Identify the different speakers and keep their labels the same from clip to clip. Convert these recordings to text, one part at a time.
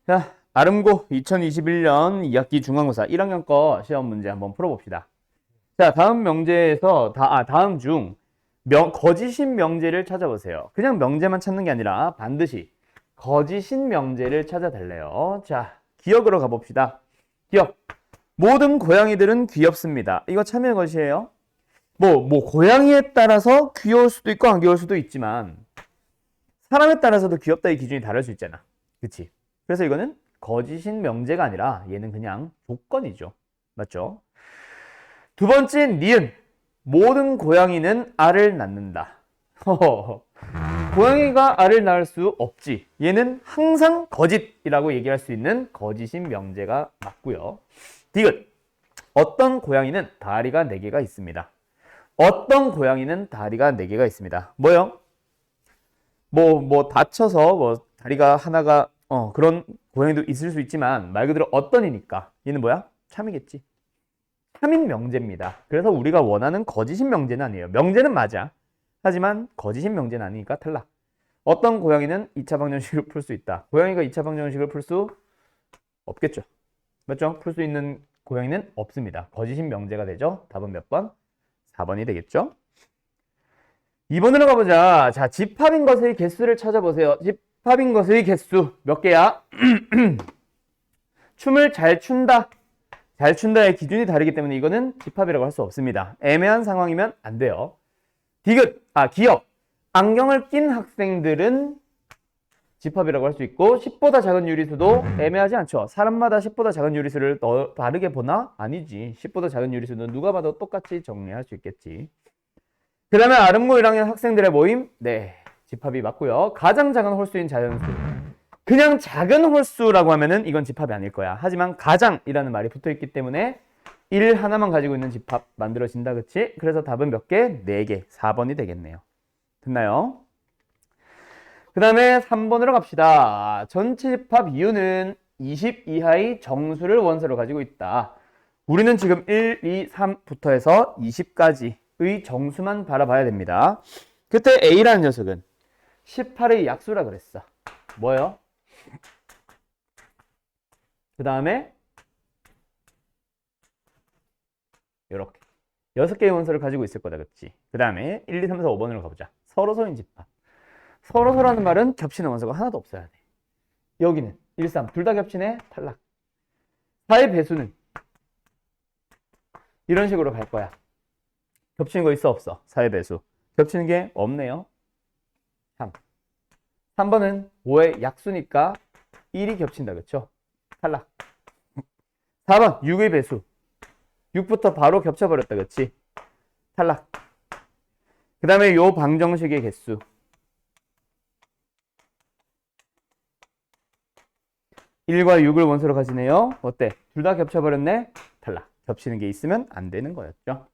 Speaker 1: 자, 아름고 2021년 2학기 중간고사 1학년 거 시험 문제 한번 풀어봅시다. 자, 다음 명제에서 다음 중 거짓인 명제를 찾아보세요. 그냥 명제만 찾는 게 아니라 반드시 거짓인 명제를 찾아달래요. 자, 기억으로 가봅시다. 기억. 모든 고양이들은 귀엽습니다. 이거 참여 것이에요. 고양이에 따라서 귀여울 수도 있고 안 귀여울 수도 있지만 사람에 따라서도 귀엽다의 기준이 다를 수 있잖아. 그치? 그래서 이거는 거짓인 명제가 아니라 얘는 그냥 조건이죠. 맞죠? 두 번째, 니은. 모든 고양이는 알을 낳는다. 고양이가 알을 낳을 수 없지. 얘는 항상 거짓이라고 얘기할 수 있는 거짓인 명제가 맞고요. 디귿. 어떤 고양이는 다리가 4개가 있습니다. 어떤 고양이는 다리가 4개가 있습니다. 뭐요? 다쳐서 다리가 하나가 그런 고양이도 있을 수 있지만 말 그대로 어떤이니까 얘는 뭐야? 참이겠지. 참인 명제입니다. 그래서 우리가 원하는 거짓인 명제는 아니에요. 명제는 맞아. 하지만 거짓인 명제는 아니니까 탈락. 어떤 고양이는 2차 방정식을 풀 수 있다. 고양이가 2차 방정식을 풀 수 없겠죠. 맞죠? 풀 수 있는 고양이는 없습니다. 거짓인 명제가 되죠. 답은 몇 번? 4번이 되겠죠. 2번으로 가보자. 자, 집합인 것의 개수를 찾아보세요. 집합인 것의 개수 몇 개야? 춤을 잘 춘다. 잘 춘다의 기준이 다르기 때문에 이거는 집합이라고 할 수 없습니다. 애매한 상황이면 안 돼요. 기억. 안경을 낀 학생들은 집합이라고 할 수 있고 10보다 작은 유리수도 애매하지 않죠. 사람마다 10보다 작은 유리수를 다르게 보나? 아니지. 10보다 작은 유리수는 누가 봐도 똑같이 정리할 수 있겠지. 그 다음에 아름고 1학년 학생들의 모임. 네, 집합이 맞고요. 가장 작은 홀수인 자연수. 그냥 작은 홀수라고 하면은 이건 집합이 아닐 거야. 하지만 가장이라는 말이 붙어있기 때문에 1 하나만 가지고 있는 집합 만들어진다. 그치? 그래서 답은 몇 개? 4개. 4번이 되겠네요. 됐나요? 그 다음에 3번으로 갑시다. 전체 집합 이유는 20 이하의 정수를 원소로 가지고 있다. 우리는 지금 1, 2, 3부터 해서 20까지의 정수만 바라봐야 됩니다. 그때 A라는 녀석은 18의 약수라 그랬어. 뭐요? 그 다음에 이렇게 6개의 원소를 가지고 있을 거다. 그치? 그 다음에 1, 2, 3, 4, 5번으로 가보자. 서로서인 집합. 서로서라는 말은 겹치는 원소가 하나도 없어야 돼. 여기는 1, 3, 둘 다 겹치네. 탈락. 4의 배수는 이런 식으로 갈 거야. 겹치는 거 있어 없어? 4의 배수. 겹치는 게 없네요. 3. 3번은 5의 약수니까 1이 겹친다. 그쵸? 탈락. 4번 6의 배수. 6부터 바로 겹쳐버렸다. 그치? 탈락. 그 다음에 요 방정식의 개수. 1과 6을 원소로 가지네요. 어때? 둘 다 겹쳐버렸네? 탈락. 겹치는 게 있으면 안 되는 거였죠.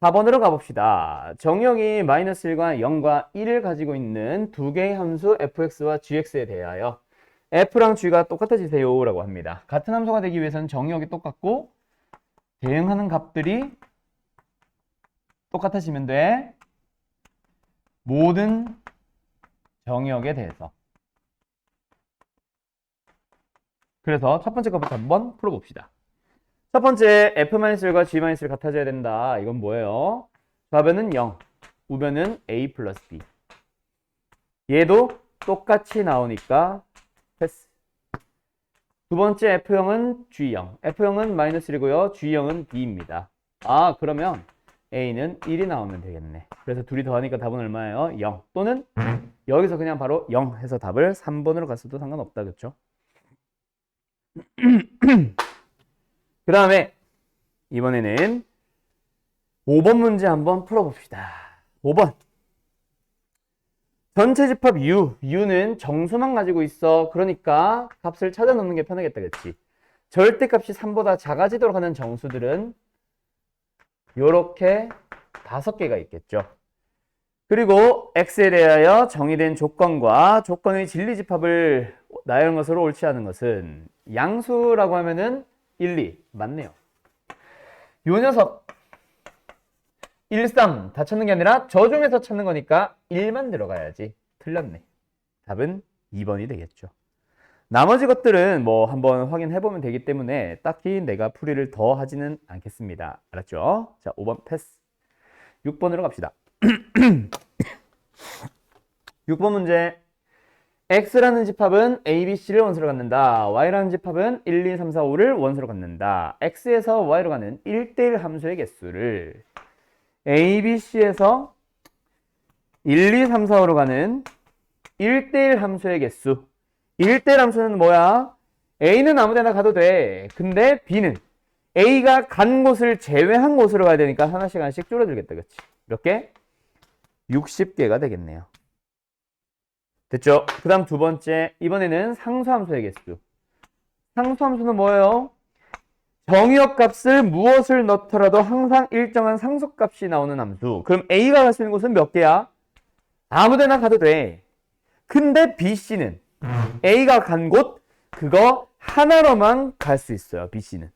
Speaker 1: 4번으로 가봅시다. 정의역이 마이너스 1과 0과 1을 가지고 있는 두 개의 함수 fx와 gx에 대하여 f랑 g가 똑같아지세요 라고 합니다. 같은 함수가 되기 위해서는 정의역이 똑같고 대응하는 값들이 똑같아지면 돼. 모든 정의역에 대해서. 그래서 첫 번째 것부터 한번 풀어봅시다. 첫 번째 f-1과 g-를 같아져야 된다. 이건 뭐예요? 좌변은 0, 우변은 a 플러스 b. 얘도 똑같이 나오니까 패스. 두 번째 F0은 G0. F0은 마이너스 1이고요. G0은 B입니다. 그러면 A는 1이 나오면 되겠네. 그래서 둘이 더하니까 답은 얼마예요? 0. 또는 여기서 그냥 바로 0 해서 답을 3번으로 갔어도 상관없다. 그쵸? 그 다음에 이번에는 5번 문제 한번 풀어봅시다. 5번. 전체 집합 U는 정수만 가지고 있어. 그러니까 값을 찾아 놓는 게 편하겠다. 그치? 절대값이 3보다 작아지도록 하는 정수들은 요렇게 5개가 있겠죠. 그리고 X에 대하여 정의된 조건과 조건의 진리집합을 나열한 것으로 옳지 않은 것은 양수라고 하면은 1, 2 맞네요. 요 녀석 1, 3 다 찾는 게 아니라 저 중에서 찾는 거니까 1만 들어가야지. 틀렸네. 답은 2번이 되겠죠. 나머지 것들은 뭐 한번 확인해 보면 되기 때문에 딱히 내가 풀이를 더 하지는 않겠습니다. 알았죠? 자, 5번 패스. 6번으로 갑시다. 6번 문제. X라는 집합은 A, B, C를 원소로 갖는다. Y라는 집합은 1, 2, 3, 4, 5를 원소로 갖는다. X에서 Y로 가는 1대1 함수의 개수를 A, B, C에서 1, 2, 3, 4, 5로 가는 1대1 함수의 개수. 1대1 함수는 뭐야? A는 아무데나 가도 돼. 근데 B는 A가 간 곳을 제외한 곳으로 가야 되니까 하나씩 하나씩 줄어들겠다. 그치? 몇 개? 60개가 되겠네요. 됐죠? 그 다음 두 번째. 이번에는 상수함수의 개수. 상수함수는 뭐예요? 정의역 값을 무엇을 넣더라도 항상 일정한 상수값이 나오는 함수. 그럼 A가 갈 수 있는 곳은 몇 개야? 아무데나 가도 돼. 근데 B, C는 A가 간 곳 그거 하나로만 갈 수 있어요. B, C는.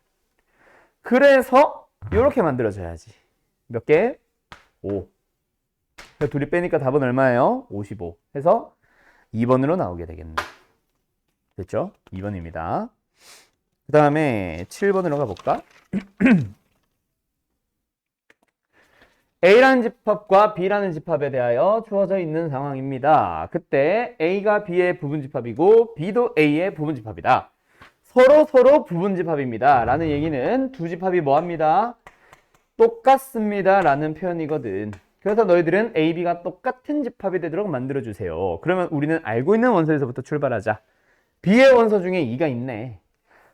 Speaker 1: 그래서 이렇게 만들어져야지. 몇 개? 5. 둘이 빼니까 답은 얼마예요? 55. 해서 2번으로 나오게 되겠네. 됐죠? 2번입니다. 그 다음에 7번으로 가볼까? A라는 집합과 B라는 집합에 대하여 주어져 있는 상황입니다. 그때 A가 B의 부분집합이고 B도 A의 부분집합이다. 서로 부분집합입니다. 라는 얘기는 두 집합이 뭐합니다? 똑같습니다. 라는 표현이거든. 그래서 너희들은 A, B가 똑같은 집합이 되도록 만들어주세요. 그러면 우리는 알고 있는 원소에서부터 출발하자. B의 원소 중에 2가 있네.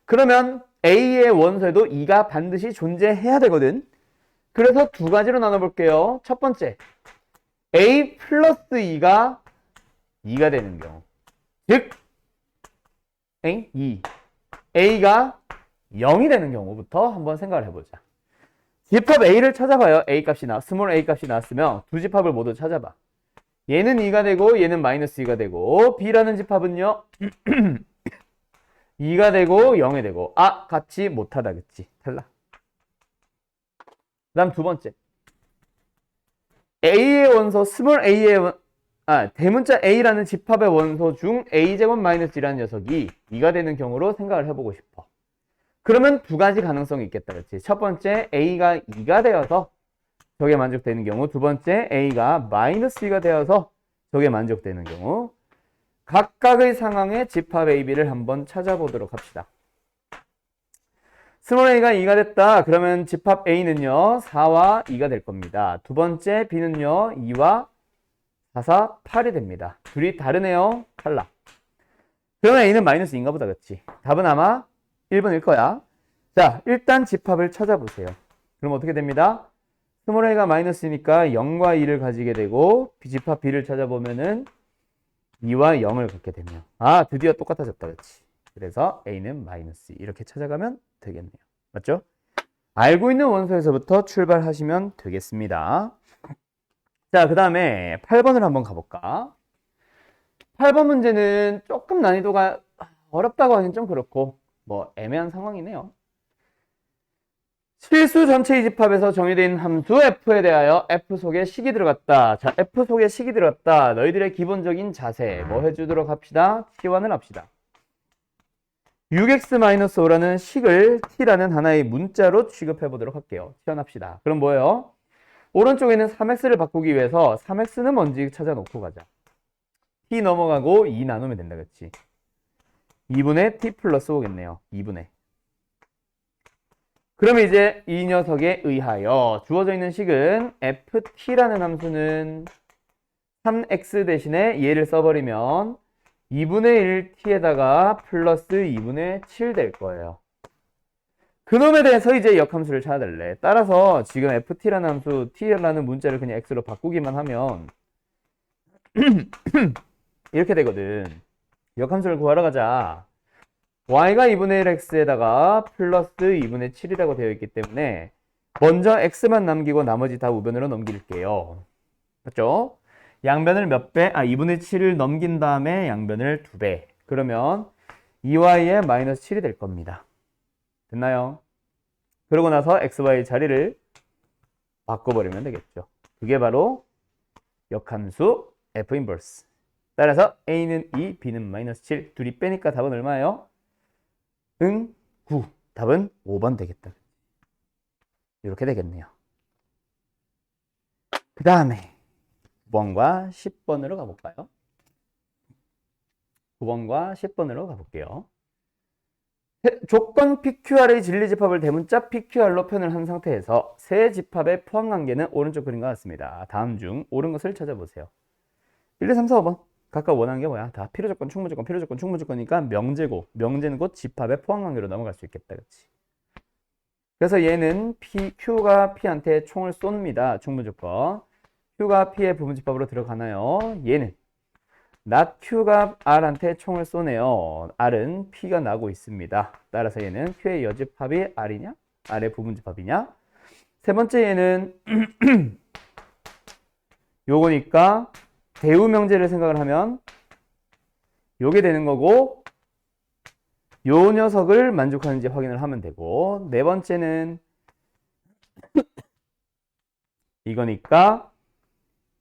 Speaker 1: 그러면 A의 원소에도 2가 반드시 존재해야 되거든. 그래서 두 가지로 나눠볼게요. 첫 번째, A 플러스 2가 2가 되는 경우. 즉, 2. A가 0이 되는 경우부터 한번 생각을 해보자. 집합 A를 찾아봐요. A 값이 스몰 A 값이 나왔으면 두 집합을 모두 찾아봐. 얘는 2가 되고 얘는 마이너스 2가 되고 B라는 집합은요 2가 되고 0이 되고 같이 못하다 그치? 탈락. 그 다음 두 번째 A의 원소 스몰 A의 대문자 A라는 집합의 원소 중 A제곱 마이너스 2라는 녀석이 2가 되는 경우로 생각을 해보고 싶어. 그러면 두 가지 가능성이 있겠다. 그렇지? 첫 번째 A가 2가 되어서 저게 만족되는 경우, 두 번째 A가 마이너스 2가 되어서 저게 만족되는 경우, 각각의 상황의 집합 AB를 한번 찾아보도록 합시다. 스몰 A가 2가 됐다. 그러면 집합 A는요 4와 2가 될 겁니다. 두 번째 B는요 2와 4, 4, 8이 됩니다. 둘이 다르네요. 탈락. 그러면 A는 마이너스 2인가 보다. 그렇지? 답은 아마 1번일 거야. 자, 일단 집합을 찾아보세요. 그럼 어떻게 됩니다? 스몰 A가 마이너스니까 0과 2를 가지게 되고 집합 B를 찾아보면은 2와 0을 갖게 되네요. 드디어 똑같아졌다. 그렇지? 그래서 A는 마이너스 2 이렇게 찾아가면 되겠네요. 맞죠? 알고 있는 원소에서부터 출발하시면 되겠습니다. 자, 그 다음에 8번을 한번 가볼까? 8번 문제는 조금 난이도가 어렵다고 하긴 좀 그렇고 뭐 애매한 상황이네요. 실수 전체의 집합에서 정의된 함수 f에 대하여 f 속에 식이 들어갔다. 자, f 속에 식이 들어갔다. 너희들의 기본적인 자세 뭐 해주도록 합시다. 치환을 합시다. 6x-5라는 식을 t라는 하나의 문자로 취급해 보도록 할게요. 치환합시다. 그럼 뭐예요? 오른쪽에는 3x를 바꾸기 위해서 3x는 뭔지 찾아놓고 가자. t 넘어가고 2 나누면 된다. 그렇지? 2분의 t 플러스 5겠네요. 2분의. 그러면 이제 이 녀석에 의하여 주어져 있는 식은 ft라는 함수는 3x 대신에 얘를 써버리면 2분의 1t에다가 플러스 2분의 7 될 거예요. 그놈에 대해서 이제 역함수를 찾아달래. 따라서 지금 ft라는 함수 t라는 문자를 그냥 x로 바꾸기만 하면 이렇게 되거든. 역함수를 구하러 가자. y가 2분의 1x에다가 플러스 2분의 7이라고 되어 있기 때문에 먼저 x만 남기고 나머지 다 우변으로 넘길게요. 맞죠? 양변을 몇 배? 2분의 7을 넘긴 다음에 양변을 2배. 그러면 2y의 마이너스 7이 될 겁니다. 됐나요? 그러고 나서 xy 자리를 바꿔버리면 되겠죠. 그게 바로 역함수 f 인버스. 따라서 a는 2, b는 마이너스 7. 둘이 빼니까 답은 얼마예요? 9. 답은 5번 되겠다. 이렇게 되겠네요. 그 다음에 9번과 10번으로 가볼까요? 9번과 10번으로 가볼게요. 조건 PQR의 진리집합을 대문자 PQR로 표현을 한 상태에서 세 집합의 포함관계는 오른쪽 그림과 같습니다. 다음 중 옳은 것을 찾아보세요. 1, 2, 3, 4, 5번. 각각 원하는 게 뭐야? 다 필요조건, 충분조건, 필요조건, 충분조건이니까 명제고, 명제는 곧 집합의 포함관계로 넘어갈 수 있겠다. 그치? 그래서 얘는 Q가 P한테 총을 쏩니다. 충분조건. Q가 P의 부분집합으로 들어가나요? 얘는 not Q가 R한테 총을 쏘네요. R은 P가 나고 있습니다. 따라서 얘는 Q의 여집합이 R이냐? R의 부분집합이냐? 세 번째 얘는 요거니까 대우 명제를 생각을 하면 요게 되는 거고 요 녀석을 만족하는지 확인을 하면 되고 네 번째는 이거니까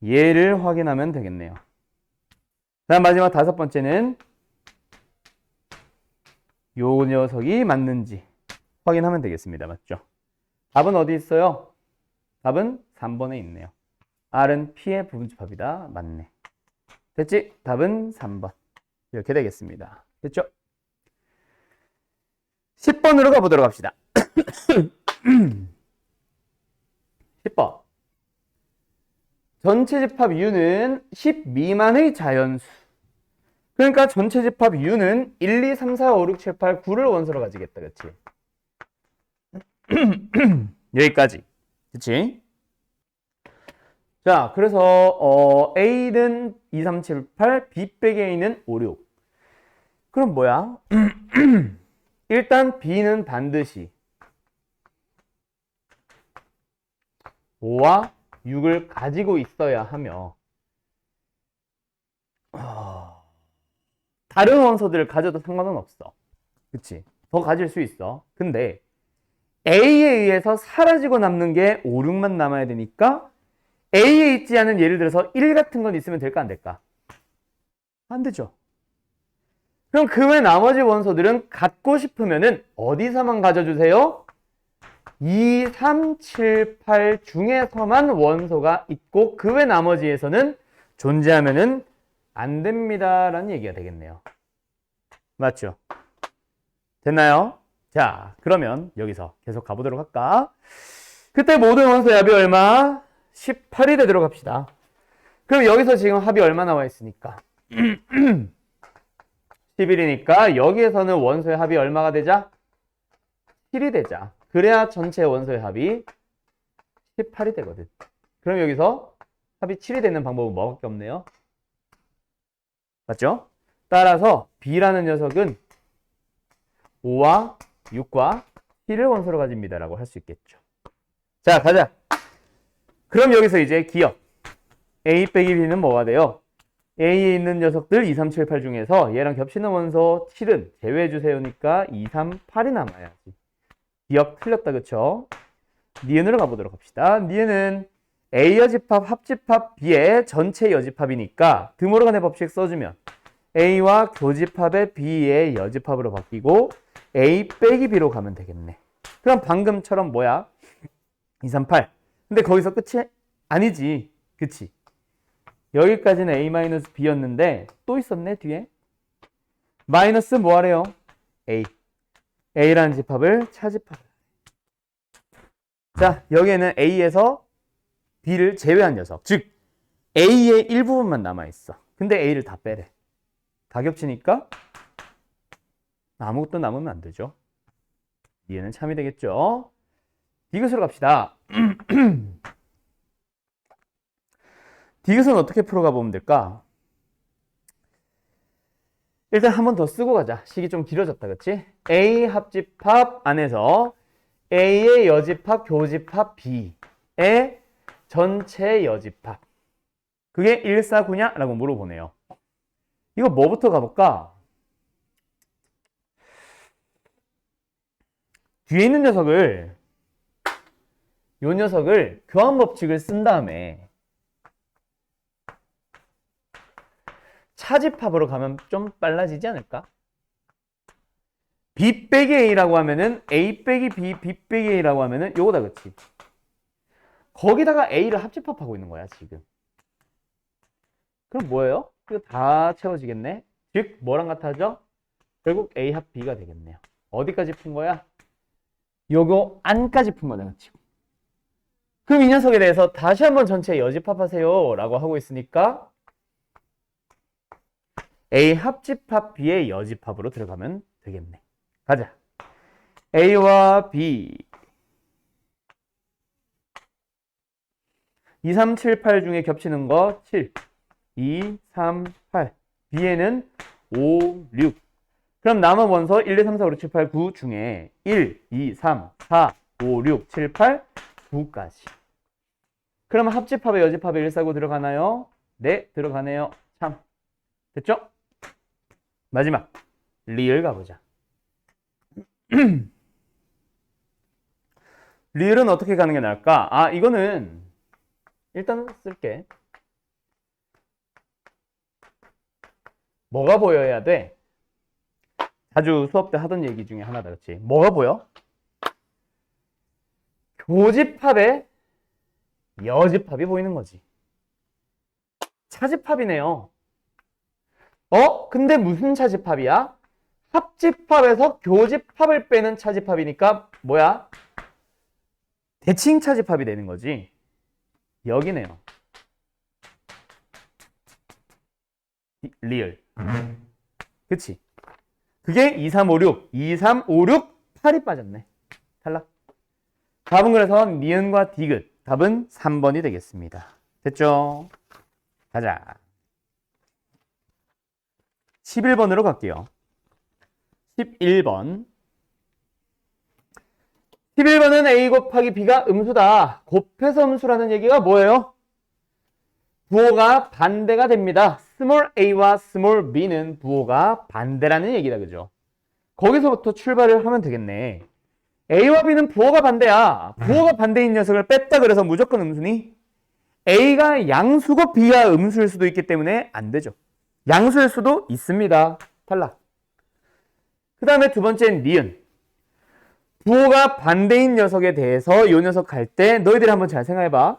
Speaker 1: 얘를 확인하면 되겠네요. 다음 마지막 다섯 번째는 요 녀석이 맞는지 확인하면 되겠습니다. 맞죠? 답은 어디 있어요? 답은 3번에 있네요. R은 P의 부분집합이다. 맞네. 됐지? 답은 3번. 이렇게 되겠습니다. 됐죠? 10번으로 가보도록 합시다. 10번. 전체 집합 U는 10 미만의 자연수. 그러니까 전체 집합 U는 1, 2, 3, 4, 5, 6, 7, 8, 9를 원소로 가지겠다. 그치? 여기까지. 그치? 자, 그래서 A는 2, 3, 7, 8, B 빼기 A는 5, 6. 그럼 뭐야? 일단 B는 반드시 5와 6을 가지고 있어야 하며 다른 원소들을 가져도 상관은 없어. 그치? 더 가질 수 있어. 근데 A에 의해서 사라지고 남는 게 5, 6만 남아야 되니까 A에 있지 않은 예를 들어서 1 같은 건 있으면 될까 안 될까? 안 되죠. 그럼 그 외 나머지 원소들은 갖고 싶으면은 어디서만 가져주세요? 2, 3, 7, 8 중에서만 원소가 있고 그 외 나머지에서는 존재하면은 안 됩니다 라는 얘기가 되겠네요. 맞죠? 됐나요? 자, 그러면 여기서 계속 가보도록 할까? 그때 모든 원소의 합이 얼마? 18이 되도록 합시다. 그럼 여기서 지금 합이 얼마 나와 있으니까 11이니까 여기에서는 원소의 합이 얼마가 되자? 7이 되자. 그래야 전체 원소의 합이 18이 되거든. 그럼 여기서 합이 7이 되는 방법은 뭐밖에 없네요? 맞죠? 따라서 B라는 녀석은 5와 6과 7을 원소로 가집니다 라고 할 수 있겠죠. 자, 가자. 그럼 여기서 이제 기억 A 빼기 B는 뭐가 돼요? A에 있는 녀석들 2, 3, 7, 8 중에서 얘랑 겹치는 원소 7은 제외해 주세요니까 2, 3, 8이 남아야지. 기억 틀렸다. 그쵸? 니은으로 가보도록 합시다. 니은은 A 여집합 합집합 B의 전체 여집합이니까 드모르간의 법칙 써주면 A와 교집합의 B의 여집합으로 바뀌고 A 빼기 B로 가면 되겠네. 그럼 방금처럼 뭐야? 2, 3, 8. 근데 거기서 끝이 아니지. 그치? 여기까지는 A-B였는데 또 있었네 뒤에. 마이너스 뭐 하래요? A. A라는 집합을 차집합. 자, 여기에는 A에서 B를 제외한 녀석. 즉 A의 일부분만 남아있어. 근데 A를 다 빼래. 다 겹치니까 아무것도 남으면 안 되죠. 얘는 참이 되겠죠. 디귿으로 갑시다. 디귿은 어떻게 풀어가 보면 될까? 일단 한 번 더 쓰고 가자. 식이 좀 길어졌다. 그치? A 합집합 안에서 A의 여집합, 교집합, B의 전체 여집합. 그게 1, 4, 9냐? 라고 물어보네요. 이거 뭐부터 가볼까? 뒤에 있는 녀석을 요 녀석을 교환 법칙을 쓴 다음에 차집합으로 가면 좀 빨라지지 않을까? B 빼기 A라고 하면은 A 빼기 B, B 빼기 A라고 하면은 요거다, 그치? 거기다가 A를 합집합하고 있는 거야, 지금. 그럼 뭐예요? 이거 다 채워지겠네? 즉, 뭐랑 같아져? 결국 A 합 B가 되겠네요. 어디까지 푼 거야? 요거 안까지 푼 거네, 지금. 그럼 이 녀석에 대해서 다시 한번 전체 여집합하세요 라고 하고 있으니까 A 합집합 B의 여집합으로 들어가면 되겠네. 가자. A와 B 2, 3, 7, 8 중에 겹치는 거 7, 2, 3, 8 B에는 5, 6 그럼 남은 원서 1, 2, 3, 4, 5, 6, 7, 8, 9 중에 1, 2, 3, 4, 5, 6, 7, 8, 9까지 그럼 합집합에 여집합에 1, 4, 9 들어가나요? 네, 들어가네요. 참. 됐죠? 마지막 리을 가보자. 리을은 어떻게 가는 게 나을까? 아, 이거는 일단 쓸게. 뭐가 보여야 돼? 자주 수업 때 하던 얘기 중에 하나다, 그치? 뭐가 보여? 교집합에 여집합이 보이는 거지. 차집합이네요. 근데 무슨 차집합이야? 합집합에서 교집합을 빼는 차집합이니까 뭐야? 대칭 차집합이 되는 거지. 여기네요. 리을. 그치? 그게 2, 3, 5, 6. 2, 3, 5, 6, 8이 빠졌네. 탈락. 답은 그래서 니은과 디귿. 답은 3번이 되겠습니다. 됐죠? 가자. 11번으로 갈게요. 11번. 11번은 A 곱하기 B가 음수다. 곱해서 음수라는 얘기가 뭐예요? 부호가 반대가 됩니다. 스몰 a와 스몰 b는 부호가 반대라는 얘기다, 그죠? 거기서부터 출발을 하면 되겠네. a와 b는 부호가 반대야. 부호가 반대인 녀석을 뺐다 그래서 무조건 음수니? a가 양수고 b가 음수일 수도 있기 때문에 안 되죠. 양수일 수도 있습니다. 탈락. 그 다음에 두 번째는 니은. 부호가 반대인 녀석에 대해서 이 녀석 갈 때 너희들이 한번 잘 생각해봐.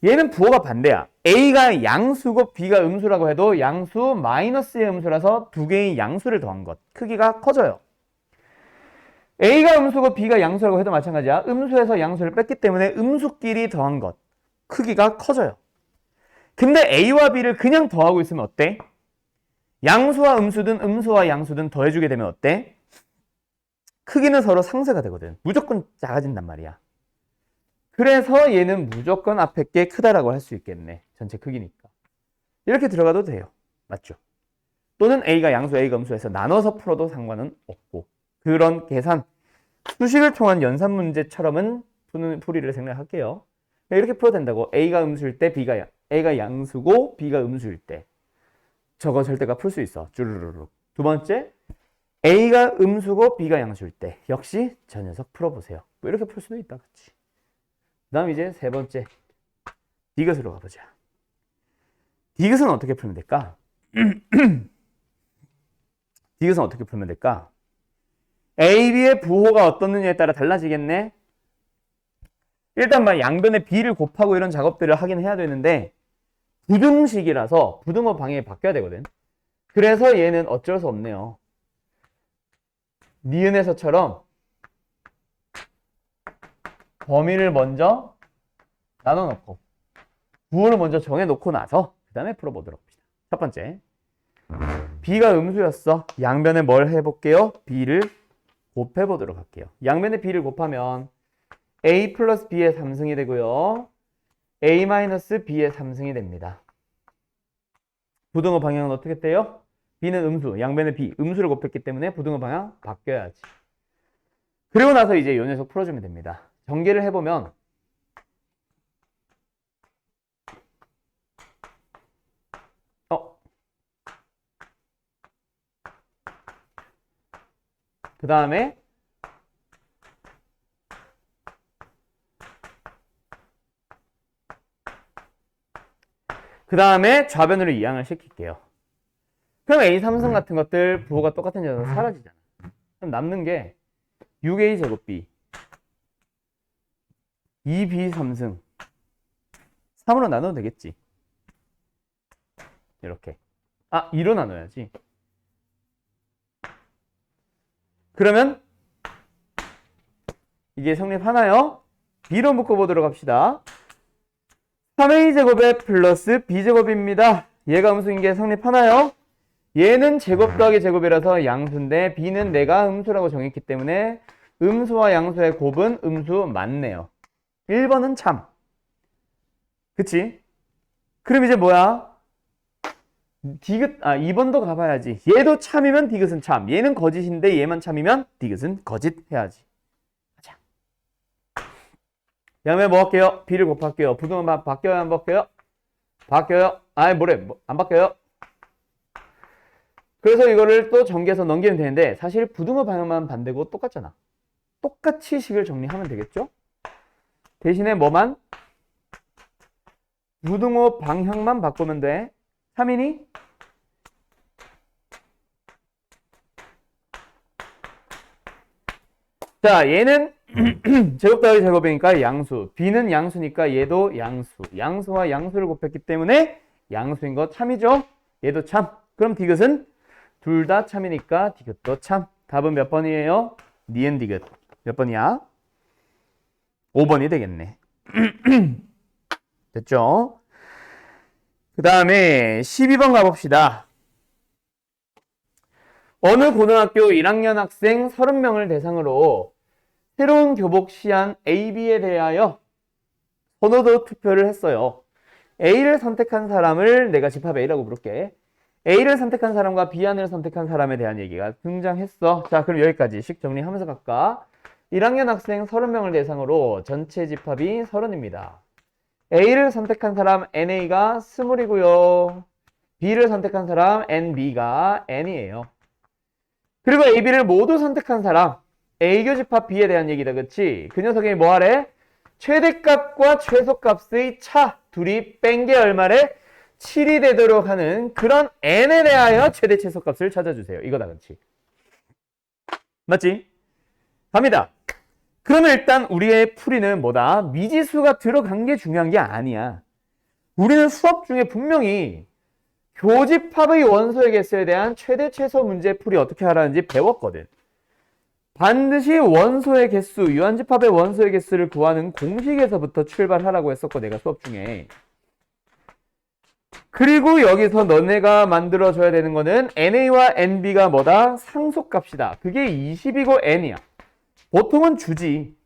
Speaker 1: 얘는 부호가 반대야. A가 양수고 B가 음수라고 해도 양수 마이너스의 음수라서 두 개의 양수를 더한 것. 크기가 커져요. A가 음수고 B가 양수라고 해도 마찬가지야. 음수에서 양수를 뺐기 때문에 음수끼리 더한 것. 크기가 커져요. 근데 A와 B를 그냥 더하고 있으면 어때? 양수와 음수든 음수와 양수든 더해주게 되면 어때? 크기는 서로 상쇄가 되거든. 무조건 작아진단 말이야. 그래서 얘는 무조건 앞에 게 크다라고 할 수 있겠네. 전체 크기니까. 이렇게 들어가도 돼요. 맞죠? 또는 A가 양수, A가 음수해서 나눠서 풀어도 상관은 없고. 그런 계산, 수식을 통한 연산 문제처럼은 풀이를 생각할게요. 이렇게 풀어도 된다고. A가 음수일 때, A가 양수고 B가 음수일 때. 저거 절대가 풀 수 있어. 쭈르르륵. 두 번째, A가 음수고 B가 양수일 때. 역시 저 녀석 풀어보세요. 뭐 이렇게 풀 수도 있다. 그치? 그 다음 이제 세 번째 디귿으로 가보자. 디귿은 어떻게 풀면 될까? 디귿은 어떻게 풀면 될까? A, B의 부호가 어떻느냐에 따라 달라지겠네. 일단 막 양변에 B를 곱하고 이런 작업들을 하긴 해야 되는데 부등식이라서 부등호 방향이 바뀌어야 되거든. 그래서 얘는 어쩔 수 없네요. 니은에서처럼 범위를 먼저 나눠놓고 부호를 먼저 정해놓고 나서 그 다음에 풀어보도록 합시다. 첫 번째, B가 음수였어. 양변에 뭘 해볼게요? B를 곱해보도록 할게요. 양변에 B를 곱하면 A 플러스 B의 3승이 되고요. A 마이너스 B의 3승이 됩니다. 부등호 방향은 어떻게 돼요? B는 음수, 양변에 B, 음수를 곱했기 때문에 부등호 방향 바뀌어야지. 그리고 나서 이제 이 녀석 풀어주면 됩니다. 전개를 해보면 그 다음에 그 다음에 좌변으로 이항을 시킬게요. 그럼 A 3승 같은 것들 부호가 똑같은 녀석 사라지잖아. 그럼 남는 게 6A 제곱 B 2B 3승 3으로 나눠도 되겠지. 이렇게. 2로 나눠야지. 그러면 이게 성립하나요? B로 묶어보도록 합시다. 3A 제곱에 플러스 B 제곱입니다. 얘가 음수인 게 성립하나요? 얘는 제곱 더하기 제곱이라서 양수인데 B는 내가 음수라고 정했기 때문에 음수와 양수의 곱은 음수 맞네요. 1번은 참. 그치? 그럼 이제 뭐야? 디귿, 2번도 가봐야지. 얘도 참이면 디귿은 참. 얘는 거짓인데 얘만 참이면 디귿은 거짓 해야지. 가자. 다음에 뭐 할게요? B를 곱할게요. 부등호 바뀌어요? 안 바뀌어요? 바뀌어요. 뭐래? 안 바뀌어요? 그래서 이거를 또 전개해서 넘기면 되는데 사실 부등호 방향만 반대고 똑같잖아. 똑같이 식을 정리하면 되겠죠? 대신에 뭐만? 부등호 방향만 바꾸면 돼. 3이니? 자, 얘는 제곱 더하기 제곱이니까 양수. B는 양수니까 얘도 양수. 양수와 양수를 곱했기 때문에 양수인 거 참이죠? 얘도 참. 그럼 디귿은 둘 다 참이니까 디귿도 참. 답은 몇 번이에요? 니은 디귿. 몇 번이야? 5번이 되겠네. 됐죠? 그 다음에 12번 가봅시다. 어느 고등학교 1학년 학생 30명을 대상으로 새로운 교복 시안 AB에 대하여 선호도 투표를 했어요. A를 선택한 사람을 내가 집합 A라고 부를게. A를 선택한 사람과 B안을 선택한 사람에 대한 얘기가 등장했어. 자, 그럼 여기까지 식 정리하면서 갈까? 1학년 학생 30명을 대상으로 전체 집합이 30입니다. A를 선택한 사람 NA가 20이고요. B를 선택한 사람 NB가 N이에요. 그리고 AB를 모두 선택한 사람 A 교집합 B에 대한 얘기다. 그치? 그 녀석이 뭐 하래? 최대값과 최소값의 차 둘이 뺀 게 얼마래? 7이 되도록 하는 그런 N에 대하여 최대 최소값을 찾아주세요. 이거다. 그치? 맞지? 갑니다. 그러면 일단 우리의 풀이는 뭐다? 미지수가 들어간 게 중요한 게 아니야. 우리는 수업 중에 분명히 교집합의 원소의 개수에 대한 최대 최소 문제 풀이 어떻게 하라는지 배웠거든. 반드시 원소의 개수, 유한집합의 원소의 개수를 구하는 공식에서부터 출발하라고 했었고 내가 수업 중에. 그리고 여기서 너네가 만들어줘야 되는 거는 NA와 NB가 뭐다? 상속값이다. 그게 20이고 N이야. 보통은 주지.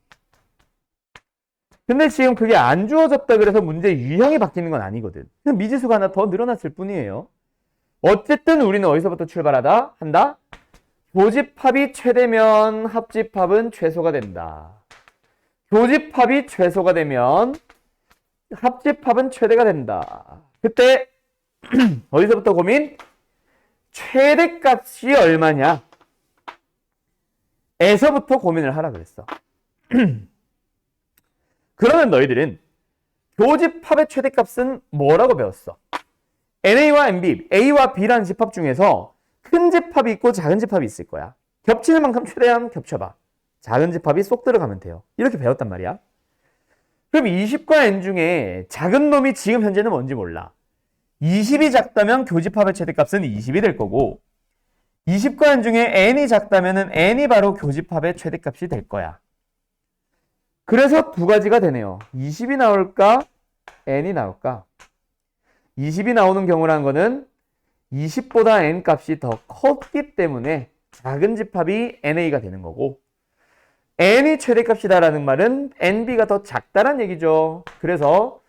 Speaker 1: 근데 지금 그게 안 주어졌다 그래서 문제 유형이 바뀌는 건 아니거든. 그냥 미지수가 하나 더 늘어났을 뿐이에요. 어쨌든 우리는 어디서부터 출발하다? 한다? 교집합이 최대면 합집합은 최소가 된다. 교집합이 최소가 되면 합집합은 최대가 된다. 그때 어디서부터 고민? 최대값이 얼마냐? 에서부터 고민을 하라 그랬어. 그러면 너희들은 교집합의 최대값은 뭐라고 배웠어? NA와 NB, A와 B라는 집합 중에서 큰 집합이 있고 작은 집합이 있을 거야. 겹치는 만큼 최대한 겹쳐봐. 작은 집합이 쏙 들어가면 돼요. 이렇게 배웠단 말이야. 그럼 20과 N 중에 작은 놈이 지금 현재는 뭔지 몰라. 20이 작다면 교집합의 최대값은 20이 될 거고 20과 N 중에 N이 작다면 N이 바로 교집합의 최대값이 될 거야. 그래서 두 가지가 되네요. 20이 나올까? N이 나올까? 20이 나오는 경우라는 거는 20보다 N 값이 더 컸기 때문에 작은 집합이 NA가 되는 거고 N이 최대값이다라는 말은 NB가 더 작다란 얘기죠. 그래서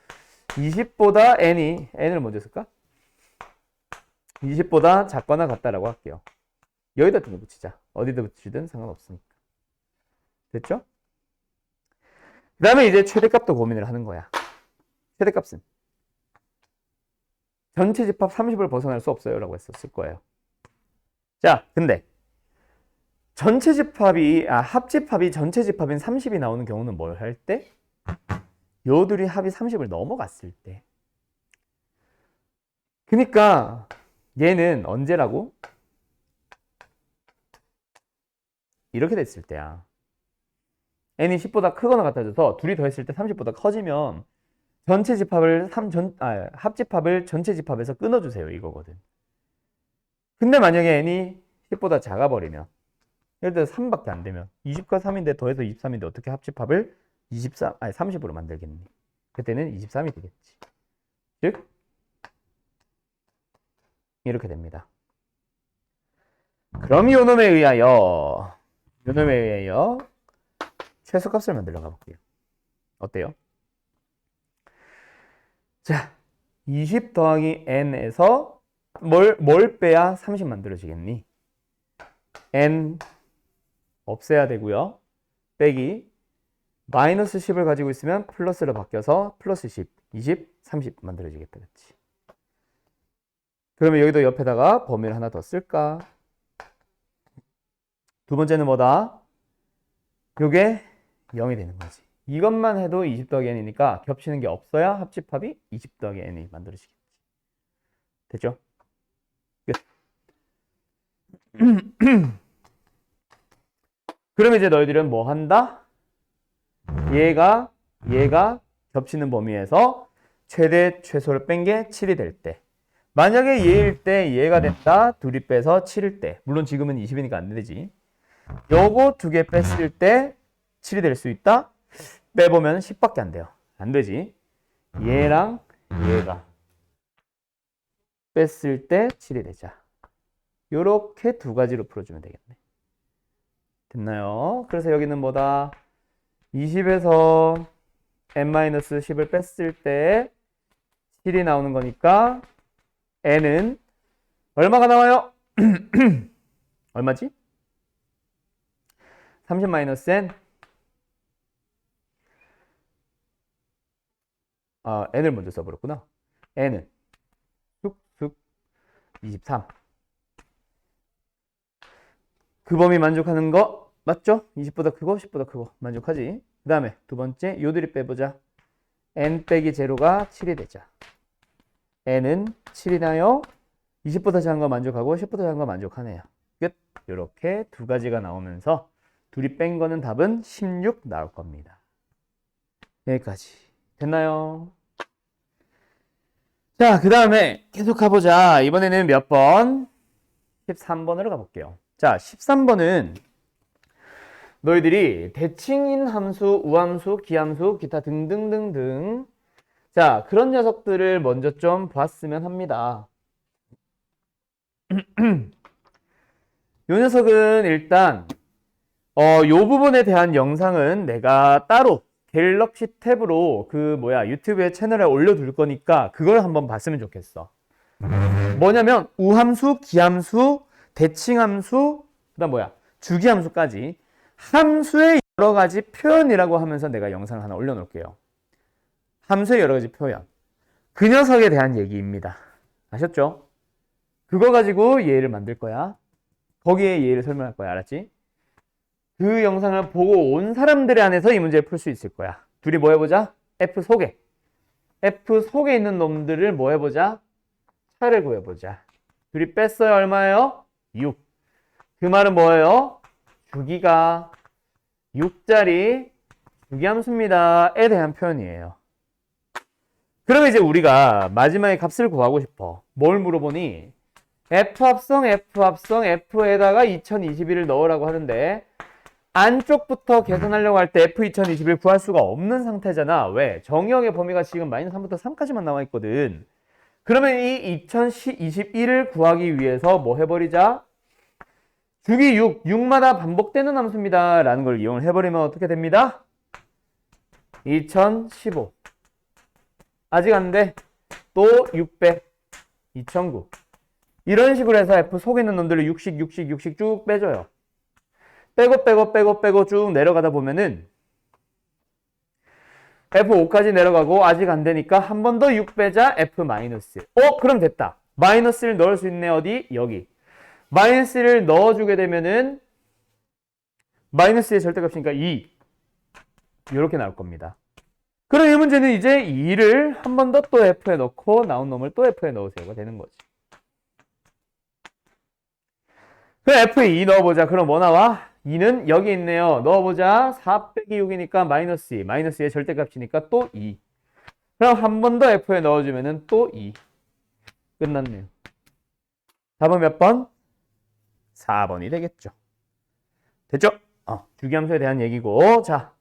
Speaker 1: 20보다 N을 먼저 쓸까? 20보다 작거나 같다라고 할게요. 여기다 등을 붙이자. 어디다 붙이든 상관없으니까. 됐죠? 그 다음에 이제 최대값도 고민을 하는 거야. 최대값은 전체 집합 30을 벗어날 수 없어요 라고 했었을 거예요. 자, 근데 전체 집합이 합집합이 전체 집합인 30이 나오는 경우는 뭘 할 때? 요 둘이 합이 30을 넘어갔을 때. 그러니까 얘는 언제라고? 이렇게 됐을 때야. n이 10보다 크거나 같아져서 둘이 더했을 때 30보다 커지면 전체 집합을 합집합을 전체 집합에서 끊어주세요. 이거거든. 근데 만약에 n이 10보다 작아버리면 예를 들어 3밖에 안 되면 20과 3인데 더해서 23인데 어떻게 합집합을 30으로 만들겠니? 그때는 23이 되겠지. 즉 이렇게 됩니다. 그럼 요놈에 의하여 최소값을 만들러 가볼게요. 어때요? 자, 20 더하기 n에서 뭘 빼야 30 만들어지겠니? n 없애야 되고요. 빼기 마이너스 10을 가지고 있으면 플러스로 바뀌어서 플러스 10, 20, 30 만들어지겠다. 그렇지? 그러면 여기도 옆에다가 범위를 하나 더 쓸까? 두 번째는 뭐다? 요게 0이 되는 거지. 이것만 해도 20 더하기 n이니까 겹치는 게 없어야 합집합이 20 더하기 n이 만들어지겠지. 됐죠? 끝. 그럼 이제 너희들은 뭐 한다? 얘가 겹치는 범위에서 최대 최소를 뺀 게 7이 될 때, 만약에 얘일 때 얘가 됐다. 둘이 빼서 7일 때, 물론 지금은 20이니까 안 되지. 요거 두 개 뺐을 때 7이 될 수 있다. 빼보면 10밖에 안 돼요. 안 되지. 얘랑 얘가 뺐을 때 7이 되자. 요렇게 두 가지로 풀어주면 되겠네. 됐나요? 그래서 여기는 뭐다? 20에서 n-10을 뺐을 때 7이 나오는 거니까 n은 얼마가 나와요? 얼마지? 30-n n을 먼저 써버렸구나. n은 쑥쑥 23. 그 범위 만족하는 거 맞죠? 20보다 크고 10보다 크고 만족하지. 그 다음에 두 번째 요들이 빼보자. n 빼기 제로가 7이 되자. n은 7이 나요. 20보다 작은 거 만족하고 10보다 작은 거 만족하네요. 끝. 이렇게 두 가지가 나오면서 둘이 뺀 거는 답은 16 나올 겁니다. 여기까지. 됐나요? 자, 그 다음에 계속 가보자. 이번에는 몇 번? 13번으로 가볼게요. 자, 13번은 너희들이 대칭인 함수, 우함수, 기함수, 기타 등등등등, 자, 그런 녀석들을 먼저 좀 봤으면 합니다. 요 녀석은 일단 요 부분에 대한 영상은 내가 따로 갤럭시 탭으로 유튜브에 채널에 올려둘 거니까 그걸 한번 봤으면 좋겠어. 뭐냐면 우함수, 기함수, 대칭함수, 그다음 주기함수까지 함수의 여러 가지 표현이라고 하면서 내가 영상을 하나 올려놓을게요. 함수의 여러 가지 표현. 그 녀석에 대한 얘기입니다. 아셨죠? 그거 가지고 예를 만들 거야. 거기에 예를 설명할 거야. 알았지? 그 영상을 보고 온 사람들에 한해서 이 문제를 풀 수 있을 거야. 둘이 뭐 해보자? F 속에 있는 놈들을 뭐 해보자? 차를 구해보자. 둘이 뺐어요. 얼마예요? 6. 그 말은 뭐예요? 주기가 6짜리 주기함수입니다에 대한 표현이에요. 그러면 이제 우리가 마지막에 값을 구하고 싶어. 뭘 물어보니? F합성, F에다가 2021을 넣으라고 하는데 안쪽부터 계산하려고 할 때 F2021 구할 수가 없는 상태잖아. 왜? 정의역의 범위가 지금 -3부터 3까지만 나와 있거든. 그러면 이 2021을 구하기 위해서 뭐 해버리자? 주기 6마다 반복되는 함수입니다. 라는 걸 이용을 해버리면 어떻게 됩니다? 2015. 아직 안 돼. 또 600. 2009. 이런 식으로 해서 F 속에 있는 놈들을 60 쭉 빼줘요. 빼고 쭉 내려가다 보면은 F5까지 내려가고 아직 안 되니까 한 번 더 6 빼자 F-. 그럼 됐다. 마이너스를 넣을 수 있네. 어디? 여기. 마이너스를 넣어주게 되면은 마이너스의 절대값이니까 2. 이렇게 나올 겁니다. 그럼 이 문제는 이제 2를 한 번 더 또 F에 넣고 나온 놈을 또 F에 넣으세요가 되는 거지. 그럼 F에 2 넣어보자. 그럼 뭐 나와? 2는 여기 있네요. 넣어보자. 4 빼기 6이니까 마이너스 2. 마이너스 2의 절대값이니까 또 2. 그럼 한 번 더 F에 넣어주면은 또 2. 끝났네요. 답은 몇 번? 4번이 되겠죠. 됐죠? 주기함수에 대한 얘기고. 자,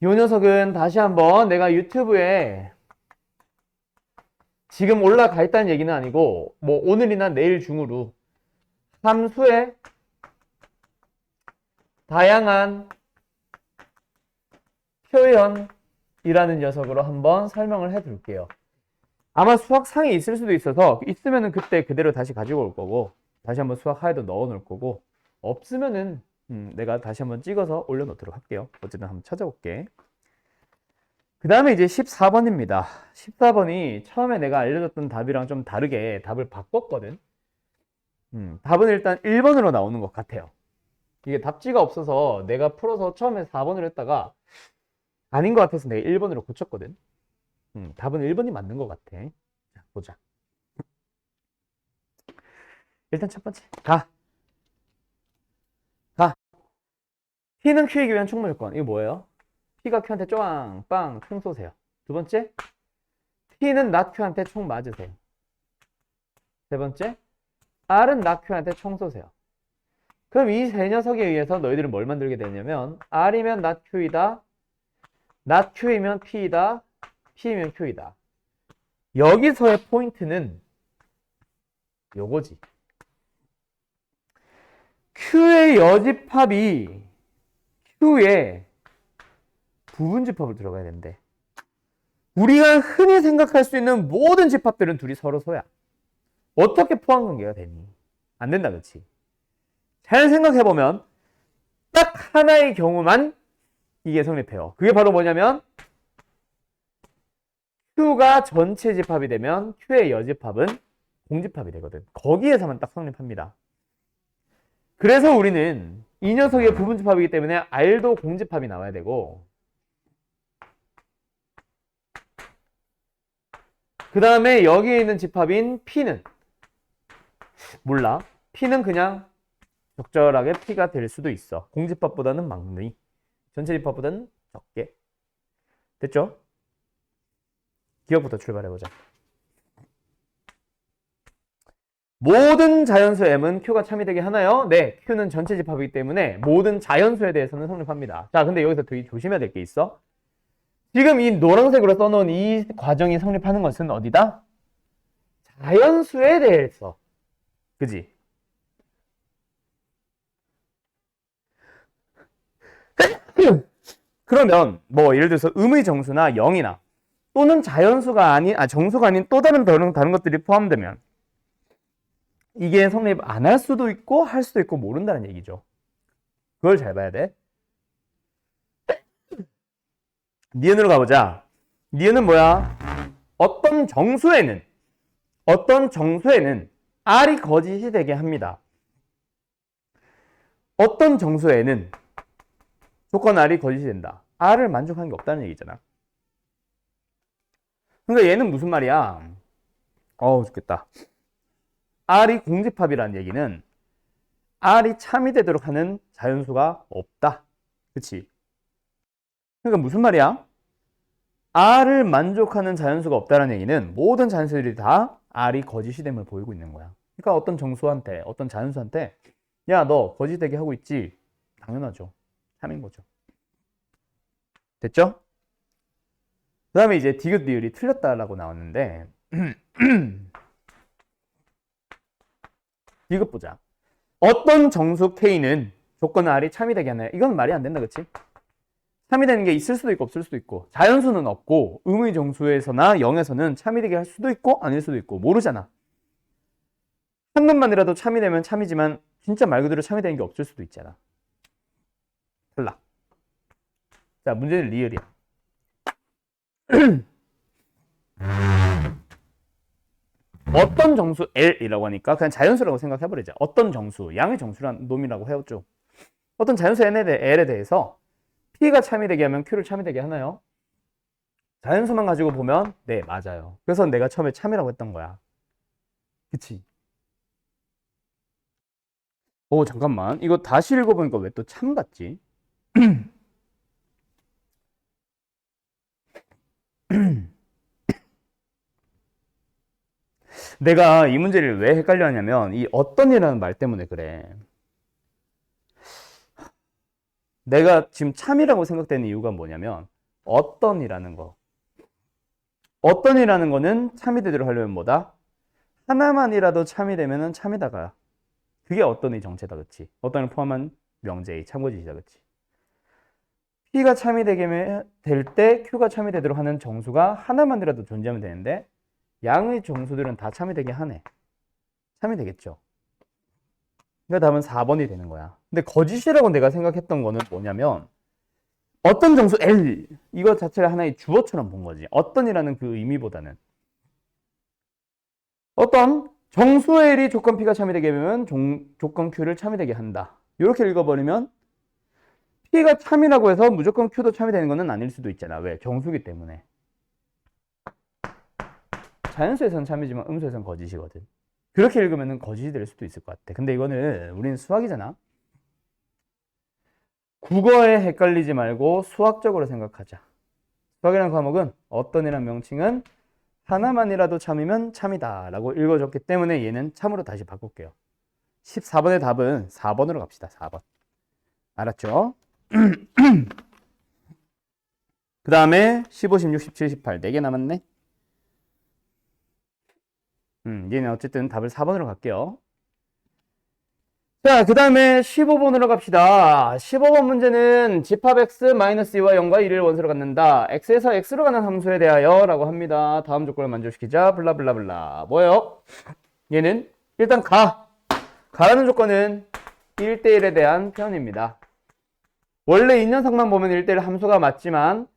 Speaker 1: 이 녀석은 다시 한번 내가 유튜브에 지금 올라가 있다는 얘기는 아니고 뭐 오늘이나 내일 중으로 함수의 다양한 표현이라는 녀석으로 한번 설명을 해둘게요. 아마 수학상에 있을 수도 있어서 있으면은 그때 그대로 다시 가지고 올 거고 다시 한번 수학하에도 넣어 놓을 거고 없으면은 내가 다시 한번 찍어서 올려놓도록 할게요. 어쨌든 한번 찾아볼게. 그 다음에 이제 14번입니다. 14번이 처음에 내가 알려줬던 답이랑 좀 다르게 답을 바꿨거든. 답은 일단 1번으로 나오는 것 같아요. 이게 답지가 없어서 내가 풀어서 처음에 4번을 했다가 아닌 것 같아서 내가 1번으로 고쳤거든. 답은 1번이 맞는 것 같아. 자, 보자. 일단 첫 번째. 가. P는 Q이기 위한 총무조건. 이거 뭐예요? P가 Q한테 쪼앙, 빵, 총 쏘세요. 두 번째. P는 not Q한테 총 맞으세요. 세 번째. R은 not Q한테 총 쏘세요. 그럼 이 세 녀석에 의해서 너희들은 뭘 만들게 되냐면 R이면 not Q이다. not Q이면 P이다. P이면 Q이다. 여기서의 포인트는 요거지. Q의 여집합이 Q의 부분집합을 들어가야 되는데 우리가 흔히 생각할 수 있는 모든 집합들은 둘이 서로 소야. 어떻게 포함관계가 되니? 안 된다, 그치? 잘 생각해보면 딱 하나의 경우만 이게 성립해요. 그게 바로 뭐냐면 Q가 전체 집합이 되면 Q의 여집합은 공집합이 되거든. 거기에서만 딱 성립합니다. 그래서 우리는 이 녀석의 부분집합이기 때문에 R도 공집합이 나와야 되고 그 다음에 여기에 있는 집합인 P는 몰라. P는 그냥 적절하게 P가 될 수도 있어. 공집합보다는 많이. 전체 집합보다는 적게. 됐죠? 기억부터 출발해보자. 모든 자연수 M은 Q가 참이 되게 하나요? 네, Q는 전체 집합이기 때문에 모든 자연수에 대해서는 성립합니다. 자, 근데 여기서 되게 조심해야 될 게 있어. 지금 이 노란색으로 써놓은 이 과정이 성립하는 것은 어디다? 자연수에 대해서. 그지? 그러면 뭐 예를 들어서 음의 정수나 0이나 또는 자연수가 아닌 정수가 아닌 또 다른 것들이 포함되면 이게 성립 안 할 수도 있고 할 수도 있고 모른다는 얘기죠. 그걸 잘 봐야 돼. 니은으로 가보자. 니은은 뭐야? 어떤 정수에는 R이 거짓이 되게 합니다. 어떤 정수에는 조건 R이 거짓이 된다. R을 만족하는 게 없다는 얘기잖아. 그러니까 얘는 무슨 말이야? 죽겠다. R이 공집합이라는 얘기는 R이 참이 되도록 하는 자연수가 없다. 그치? 그러니까 무슨 말이야? R을 만족하는 자연수가 없다는 얘기는 모든 자연수들이 다 R이 거짓이 됨을 보이고 있는 거야. 그러니까 어떤 정수한테, 어떤 자연수한테 야, 너 거짓되게 하고 있지? 당연하죠. 참인 거죠. 됐죠? 그 다음에 이제 디귿 리을이 틀렸다라고 나왔는데 디귿 보자. 어떤 정수 K는 조건 R이 참이 되게 하나요? 이건 말이 안 된다, 그치? 참이 되는 게 있을 수도 있고 없을 수도 있고 자연수는 없고 음의 정수에서나 0에서는 참이 되게 할 수도 있고 아닐 수도 있고 모르잖아. 한 놈만이라도 참이 되면 참이지만 진짜 말 그대로 참이 되는 게 없을 수도 있잖아. 탈락. 자, 문제는 리을이야. 어떤 정수 L이라고 하니까 그냥 자연수라고 생각해버리자. 어떤 정수, 양의 정수란 놈이라고 해왔죠. 네. 어떤 자연수 L에 대해서 P가 참이 되게 하면 Q를 참이 되게 하나요? 네, 참이 되게 합니다. 왜? Q가 참이 되게 하기 때문에 R이 거짓이 되게 합니다. Q는 전체 집합이기 때문에 R도 공집합이 되고 자연수만 가지고 보면 네, 맞아요. 그래서 내가 처음에 참이라고 했던 거야. 그치? 오, 잠깐만. 이거 다시 읽어보니까 왜 또 참 같지? 내가 이 문제를 왜 헷갈려 하냐면 이 어떤이라는 말 때문에 그래. 내가 지금 참이라고 생각되는 이유가 뭐냐면 어떤이라는 거. 어떤이라는 거는 참이 되도록 하려면 뭐다? 하나만이라도 참이 되면은 참이다가. 그게 어떤이 정체다, 그치? 어떤을 포함한 명제의 참고지시다, 그치? P가 참이 되게 될 때 Q가 참이 되도록 하는 정수가 하나만이라도 존재하면 되는데 양의 정수들은 다 참이 되게 하네. 참이 되겠죠. 그러니까 답은 4번이 되는 거야. 근데 거짓이라고 내가 생각했던 거는 뭐냐면 어떤 정수 L 이거 자체를 하나의 주어처럼 본 거지. 어떤이라는 그 의미보다는 어떤 정수 L이 조건 P가 참이 되게 되면 조건 Q를 참이 되게 한다. 이렇게 읽어버리면 P가 참이라고 해서 무조건 Q도 참이 되는 거는 아닐 수도 있잖아. 왜? 정수기 때문에. 자연수에서는 참이지만 음수에서는 거짓이거든. 그렇게 읽으면 거짓이 될 수도 있을 것 같아. 근데 이거는 우리는 수학이잖아. 국어에 헷갈리지 말고 수학적으로 생각하자. 수학이라는 과목은 어떤이란 명칭은 하나만이라도 참이면 참이다 라고 읽어줬기 때문에 얘는 참으로 다시 바꿀게요. 14번의 답은 4번으로 갑시다. 4번. 알았죠? 그 다음에 15, 16, 17, 18 4개 남았네. 얘는 어쨌든 답을 4번으로 갈게요. 자, 그 다음에 15번으로 갑시다. 15번 문제는 집합 x-2와 0과 1을 원소로 갖는다. x에서 x로 가는 함수에 대하여 라고 합니다. 다음 조건을 만족시키자. 블라블라블라. 뭐예요? 얘는 일단 가라는 조건은 1대1에 대한 표현입니다. 원래 인연상만 보면 1대1 함수가 맞지만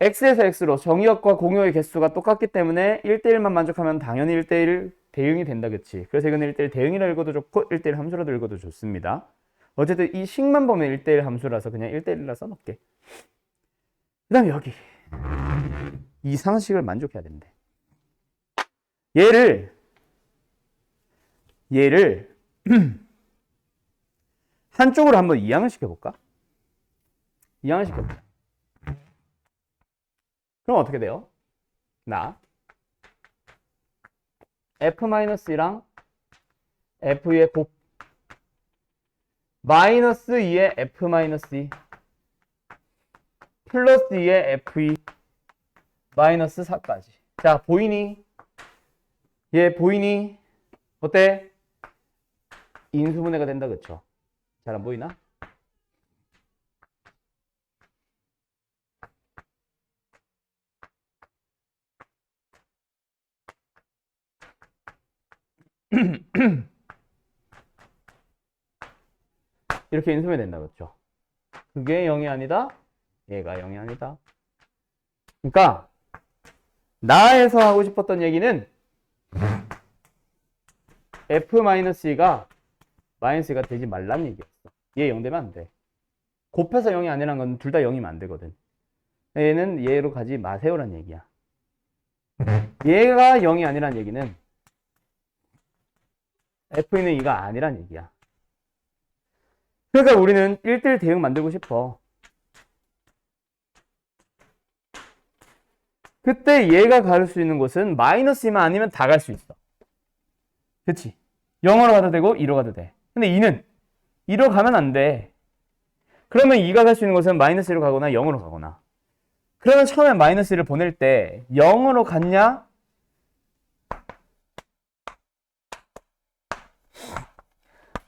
Speaker 1: x에서 x로 정의역과 공역의 개수가 똑같기 때문에 1대1만 만족하면 당연히 1대1 대응이 된다, 그치? 그래서 이건 1대1 대응이라 읽어도 좋고 1대1 함수라도 읽어도 좋습니다. 어쨌든 이 식만 보면 1대1 함수라서 그냥 1대1라 써놓을게. 그 다음에 여기 이 상식을 만족해야 된대. 얘를 한쪽으로 한번 이항을 시켜볼까? 이항을 시켜볼까? 그럼 어떻게 돼요? F-2랑 F2의 곱 마이너스 2의 F-2 플러스 2의 F2 마이너스 4까지. 자, 보이니? 얘 보이니? 어때? 인수분해가 된다, 그쵸? 잘 안 보이나? 이렇게 인수분해 된다, 그쵸? 그게 0이 아니다? 얘가 0이 아니다. 그러니까 나에서 하고 싶었던 얘기는 F-2가 마이너스가 되지 말란 얘기였어. 얘 0 되면 안 돼. 곱해서 0이 아니란 건 둘 다 0이면 안 되거든. 얘는 얘로 가지 마세요란 얘기야. 얘가 0이 아니란 얘기는 F는 2가 아니란 얘기야. 그러니까 우리는 1대1 대응 만들고 싶어. 그때 얘가 갈 수 있는 곳은 마이너스 2만 아니면 다 갈 수 있어. 그치? 0으로 가도 되고 2로 가도 돼. 근데 2는 2로 가면 안 돼. 그러면 2가 갈 수 있는 곳은 마이너스 1로 가거나 0으로 가거나. 그러면 처음에 마이너스 1을 보낼 때 0으로 갔냐?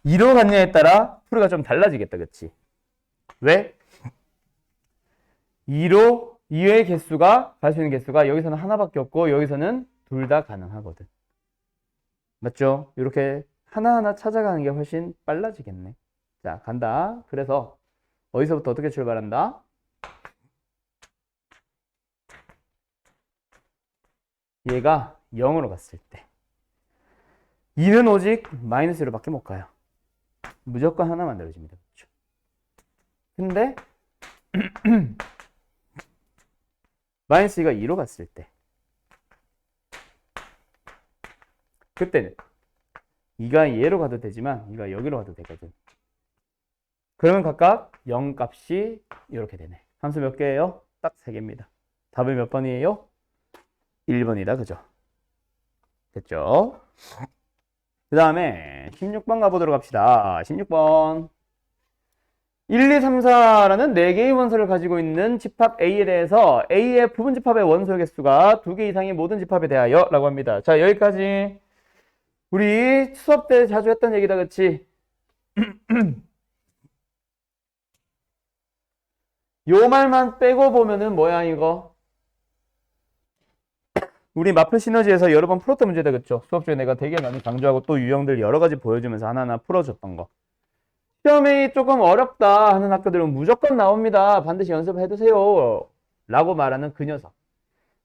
Speaker 1: 2로 갔냐에 따라 풀이가 좀 달라지겠다, 그치? 왜? 2의 개수가, 갈 수 있는 개수가 여기서는 하나밖에 없고 여기서는 둘 다 가능하거든. 맞죠? 이렇게 하나하나 찾아가는 게 훨씬 빨라지겠네. 자, 간다. 그래서 어디서부터 어떻게 출발한다? 얘가 0으로 갔을 때 2는 오직 마이너스 1로 밖에 못 가요. 무조건 하나 만들어집니다. 그렇죠? 근데 마이너스 2가 2로 갔을 때 그때는 2가 얘로 가도 되지만 2가 여기로 가도 되거든. 그러면 각각 0 값이 이렇게 되네. 함수 몇 개예요? 딱 3개입니다. 답은 몇 번이에요? 1번이다. 그죠? 됐죠? 그 다음에 16번 가보도록 합시다. 16번 1, 2, 3, 4라는 4개의 원소를 가지고 있는 집합 A에 대해서 A의 부분 집합의 원소 개수가 2개 이상의 모든 집합에 대하여 라고 합니다. 자, 여기까지 우리 수업 때 자주 했던 얘기다. 그치? 요 말만 빼고 보면은 뭐야 이거? 우리 마플 시너지에서 여러 번 풀었던 문제다. 그쵸? 수업 중에 내가 되게 많이 강조하고 또 유형들 여러 가지 보여주면서 하나하나 풀어줬던 거. 시험이 조금 어렵다 하는 학교들은 무조건 나옵니다. 반드시 연습해두세요. 라고 말하는 그 녀석.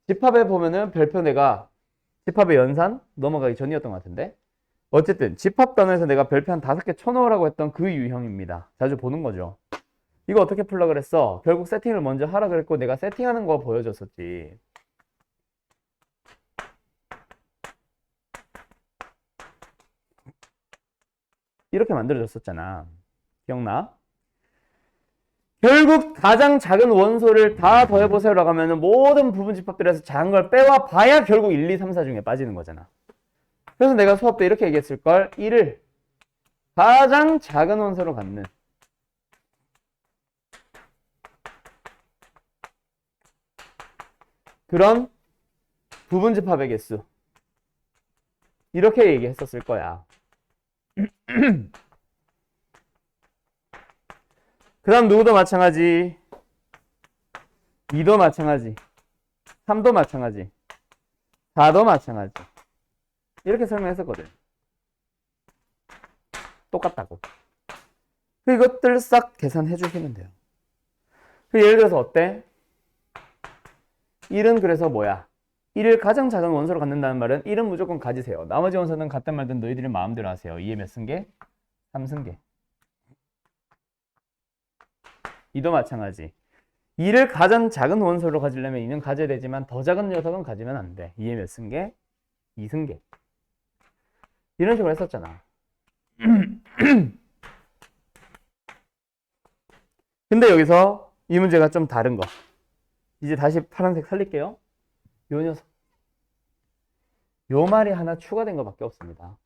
Speaker 1: 집합에 보면은 별표 내가 집합의 연산 넘어가기 전이었던 것 같은데. 어쨌든 집합 단어에서 내가 별표 한 5개 쳐넣으라고 했던 그 유형입니다. 자주 보는 거죠. 이거 어떻게 풀라 그랬어? 결국 세팅을 먼저 하라 그랬고 내가 세팅하는 거 보여줬었지. 이렇게 만들어줬었잖아. 기억나? 결국 가장 작은 원소를 다 더해보세요라고 하면 모든 부분 집합들에서 작은 걸 빼와 봐야 결국 1, 2, 3, 4 중에 빠지는 거잖아. 그래서 내가 수업 때 이렇게 얘기했을걸. 1을 가장 작은 원소로 갖는 그런 부분 집합의 개수 이렇게 얘기했었을 거야. 그 다음 누구도 마찬가지 2도 마찬가지 3도 마찬가지 4도 마찬가지 이렇게 설명했었거든. 똑같다고. 이것들 싹 계산해 주시면 돼요. 예를 들어서 어때? 1은 그래서 뭐야? 1을 가장 작은 원소로 갖는다는 말은 1은 무조건 가지세요. 나머지 원소는 갖든 말든 너희들이 마음대로 하세요. 2에 몇 승계? 3승계. 2도 마찬가지. 2를 가장 작은 원소로 가지려면 2는 가져야 되지만 더 작은 녀석은 가지면 안 돼. 2에 몇 승계? 2승계. 이런 식으로 했었잖아. 근데 여기서 이 문제가 좀 다른 거. 이제 다시 파란색 살릴게요. 요 녀석. 요 말이 하나 추가된 것밖에 없습니다.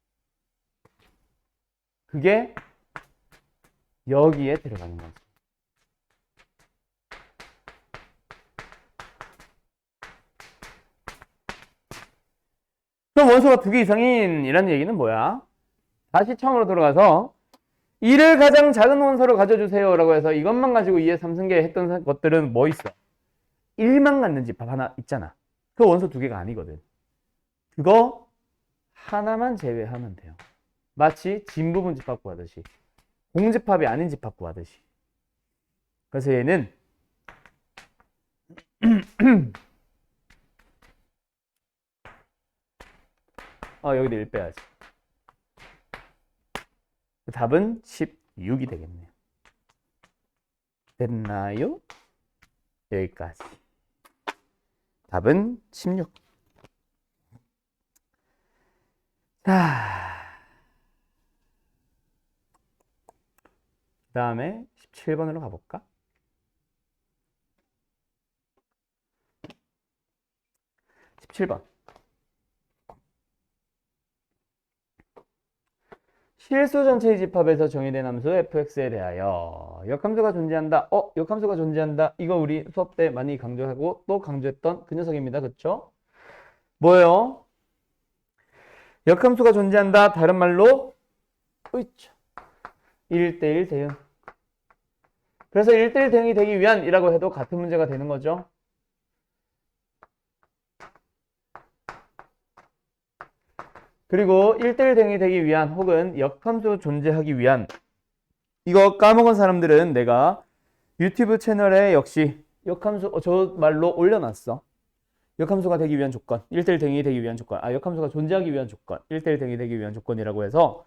Speaker 1: 그게 여기에 들어가는 거죠. 그럼 원소가 2개 이상인 이라는 얘기는 뭐야? 다시 처음으로 돌아가서 2를 가장 작은 원소로 가져주세요 라고 해서 이것만 가지고 2의 3승계 했던 것들은 뭐 있어? 1만 갖는 집합 하나 있잖아. 그 원소 2개가 아니거든. 그거 하나만 제외하면 돼요. 마치 진부분 집합 구하듯이 공집합이 아닌 집합 구하듯이. 그래서 얘는 여기도 1 빼야지. 답은 16이 되겠네요. 됐나요? 여기까지. 답은 16. 자, 그 다음에 17번으로 가볼까? 17번. 실수 전체의 집합에서 정의된 함수 fx에 대하여 역함수가 존재한다. 역함수가 존재한다. 이거 우리 수업 때 많이 강조하고 또 강조했던 그 녀석입니다. 그쵸? 뭐예요? 역함수가 존재한다. 다른 말로 1대1 대응. 그래서 1대1 대응이 되기 위한 이라고 해도 같은 문제가 되는 거죠. 그리고 1대1 대응이 되기 위한 혹은 역함수 존재하기 위한 이거 까먹은 사람들은 내가 유튜브 채널에 역시 역함수 저 말로 올려놨어. 역함수가 되기 위한 조건 1대1 대응이 되기 위한 조건 역함수가 존재하기 위한 조건 1대1 대응이 되기 위한 조건이라고 해서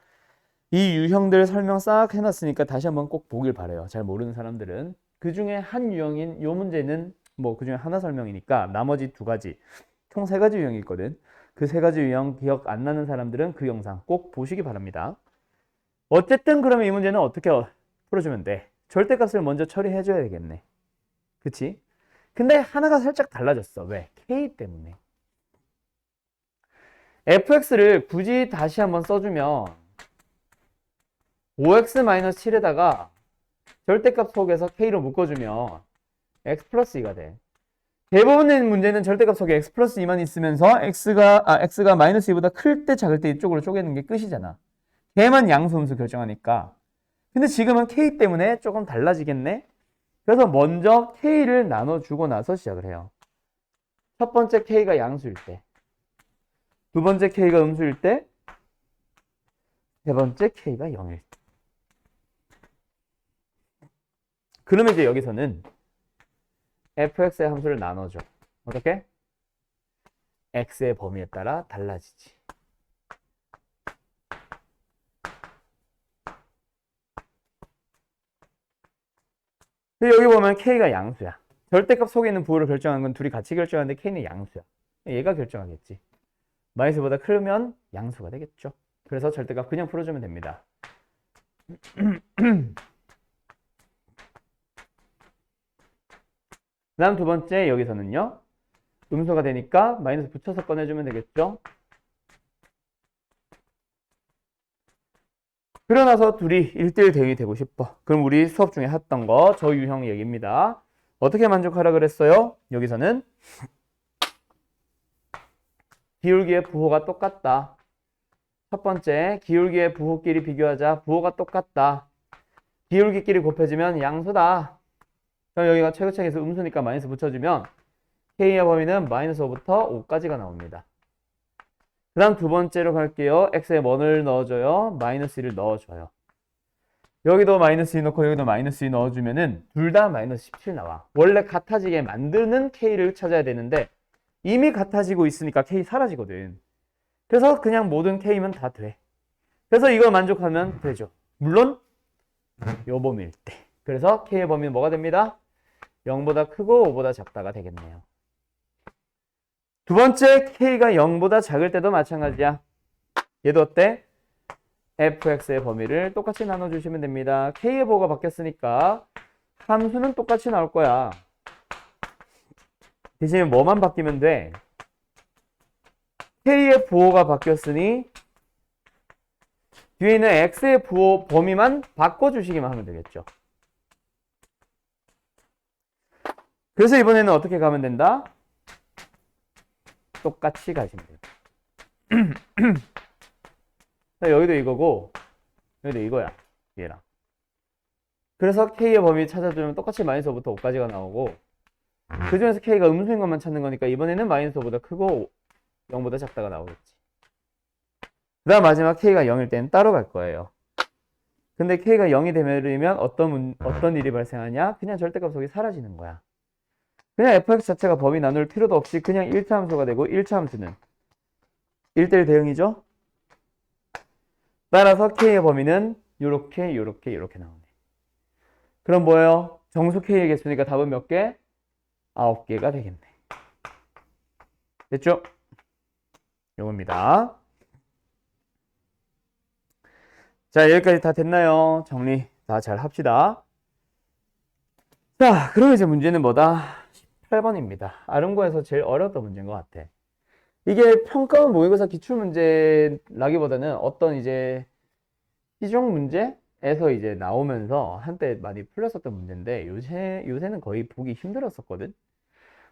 Speaker 1: 이 유형들 설명 싹 해놨으니까 다시 한번 꼭 보길 바래요. 잘 모르는 사람들은. 그 중에 한 유형인 요 문제는 뭐 그중에 하나 설명이니까 나머지 두 가지, 총 세 가지 유형이 있거든. 그 세 가지 유형 기억 안 나는 사람들은 그 영상 꼭 보시기 바랍니다. 어쨌든 그러면 이 문제는 어떻게 풀어주면 돼? 절대값을 먼저 처리해줘야 되겠네. 그치? 근데 하나가 살짝 달라졌어. 왜? K 때문에. fx를 굳이 다시 한번 써주면 5x-7에다가 절대값 속에서 k로 묶어주면 x 플러스 2가 돼. 대부분의 문제는 절대값 속에 x 플러스 2만 있으면서 x가 마이너스 2보다 클 때 작을 때 이쪽으로 쪼개는 게 끝이잖아. 걔만 양수 음수 결정하니까. 근데 지금은 k 때문에 조금 달라지겠네? 그래서 먼저 k를 나눠주고 나서 시작을 해요. 첫 번째 k가 양수일 때, 두 번째 k가 음수일 때, 세 번째 k가 0일 때. 그러면 이제 여기서는 fx의 함수를 나눠줘. 어떻게? x의 범위에 따라 달라지지. 여기 보면 k가 양수야. 절대값 속에 있는 부호를 결정하는 건 둘이 같이 결정하는데 k는 양수야. 얘가 결정하겠지. 마이너스보다 크면 양수가 되겠죠. 그래서 절대값 그냥 풀어주면 됩니다. 다음 두 번째 여기서는요. 음수가 되니까 마이너스 붙여서 꺼내주면 되겠죠. 그러나서 둘이 1대1 대응이 되고 싶어. 그럼 우리 수업 중에 했던 거 저 유형 얘기입니다. 어떻게 만족하라 그랬어요? 여기서는 기울기의 부호가 똑같다. 첫 번째, 기울기의 부호끼리 비교하자. 부호가 똑같다. 기울기끼리 곱해지면 양수다. 그럼 여기가 최고층에서 음수니까 마이너스 붙여주면 k의 범위는 마이너스 5부터 5까지가 나옵니다. 그 다음 두 번째로 갈게요. x에 뭐를 넣어줘요? 마이너스 1을 넣어줘요. 여기도 마이너스 2 넣고 여기도 마이너스 2 넣어주면은 둘 다 마이너스 17 나와. 원래 같아지게 만드는 k를 찾아야 되는데 이미 같아지고 있으니까 k 사라지거든. 그래서 그냥 모든 k면 다 돼. 그래서 이걸 만족하면 되죠. 물론 요 범위일 때. 그래서 k의 범위는 뭐가 됩니다? 0보다 크고 5보다 작다가 되겠네요. 두 번째 k가 0보다 작을 때도 마찬가지야. 얘도 어때? fx의 범위를 똑같이 나눠주시면 됩니다. k의 부호가 바뀌었으니까 함수는 똑같이 나올 거야. 대신에 뭐만 바뀌면 돼? k의 부호가 바뀌었으니 뒤에 있는 x의 부호 범위만 바꿔주시기만 하면 되겠죠. 그래서 이번에는 어떻게 가면 된다? 똑같이 가시면 돼요. 여기도 이거고 여기도 이거야. 얘랑. 그래서 k의 범위 찾아주면 똑같이 마이너스 5부터 5까지가 나오고 그 중에서 k가 음수인 것만 찾는 거니까 이번에는 마이너스 5보다 크고 0보다 작다가 나오겠지. 그 다음 마지막 k가 0일 때는 따로 갈 거예요. 근데 k가 0이 되면 어떤 일이 발생하냐? 그냥 절대값 속이 사라지는 거야. 그냥 fx 자체가 범위 나눌 필요도 없이 그냥 1차 함수가 되고 1차 함수는 1대1 대응이죠? 따라서 k의 범위는 요렇게 나오네. 그럼 뭐예요? 정수 k의 개수니까 답은 몇 개? 9개가 되겠네. 됐죠? 요겁니다. 자, 여기까지 다 됐나요? 정리 다 잘 합시다. 자, 그럼 이제 문제는 뭐다? 18번입니다. 아름고에서 제일 어려웠던 문제인 것 같아. 이게 평가원 모의고사 기출문제라기보다는 어떤 이제 시중 문제에서 이제 나오면서 한때 많이 풀렸었던 문제인데 요새는 거의 보기 힘들었었거든?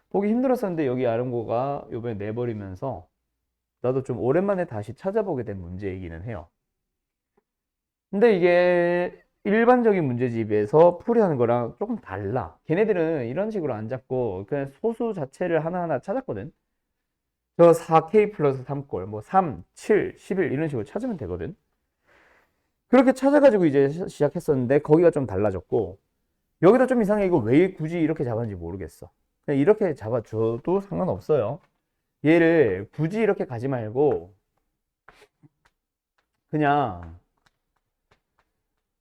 Speaker 1: 보기 힘들었었는데 여기 아름고가 요번에 내버리면서 나도 좀 오랜만에 다시 찾아보게 된 문제이기는 해요. 근데 이게 일반적인 문제집에서 풀이하는 거랑 조금 달라. 걔네들은 이런 식으로 안 잡고 그냥 소수 자체를 하나하나 찾았거든. 저 4K 플러스 3꼴, 뭐 3, 7, 11 이런 식으로 찾으면 되거든. 그렇게 찾아가지고 이제 시작했었는데 거기가 좀 달라졌고 여기도 좀 이상해. 이거 왜 굳이 이렇게 잡았는지 모르겠어. 그냥 이렇게 잡아줘도 상관없어요. 얘를 굳이 이렇게 가지 말고 그냥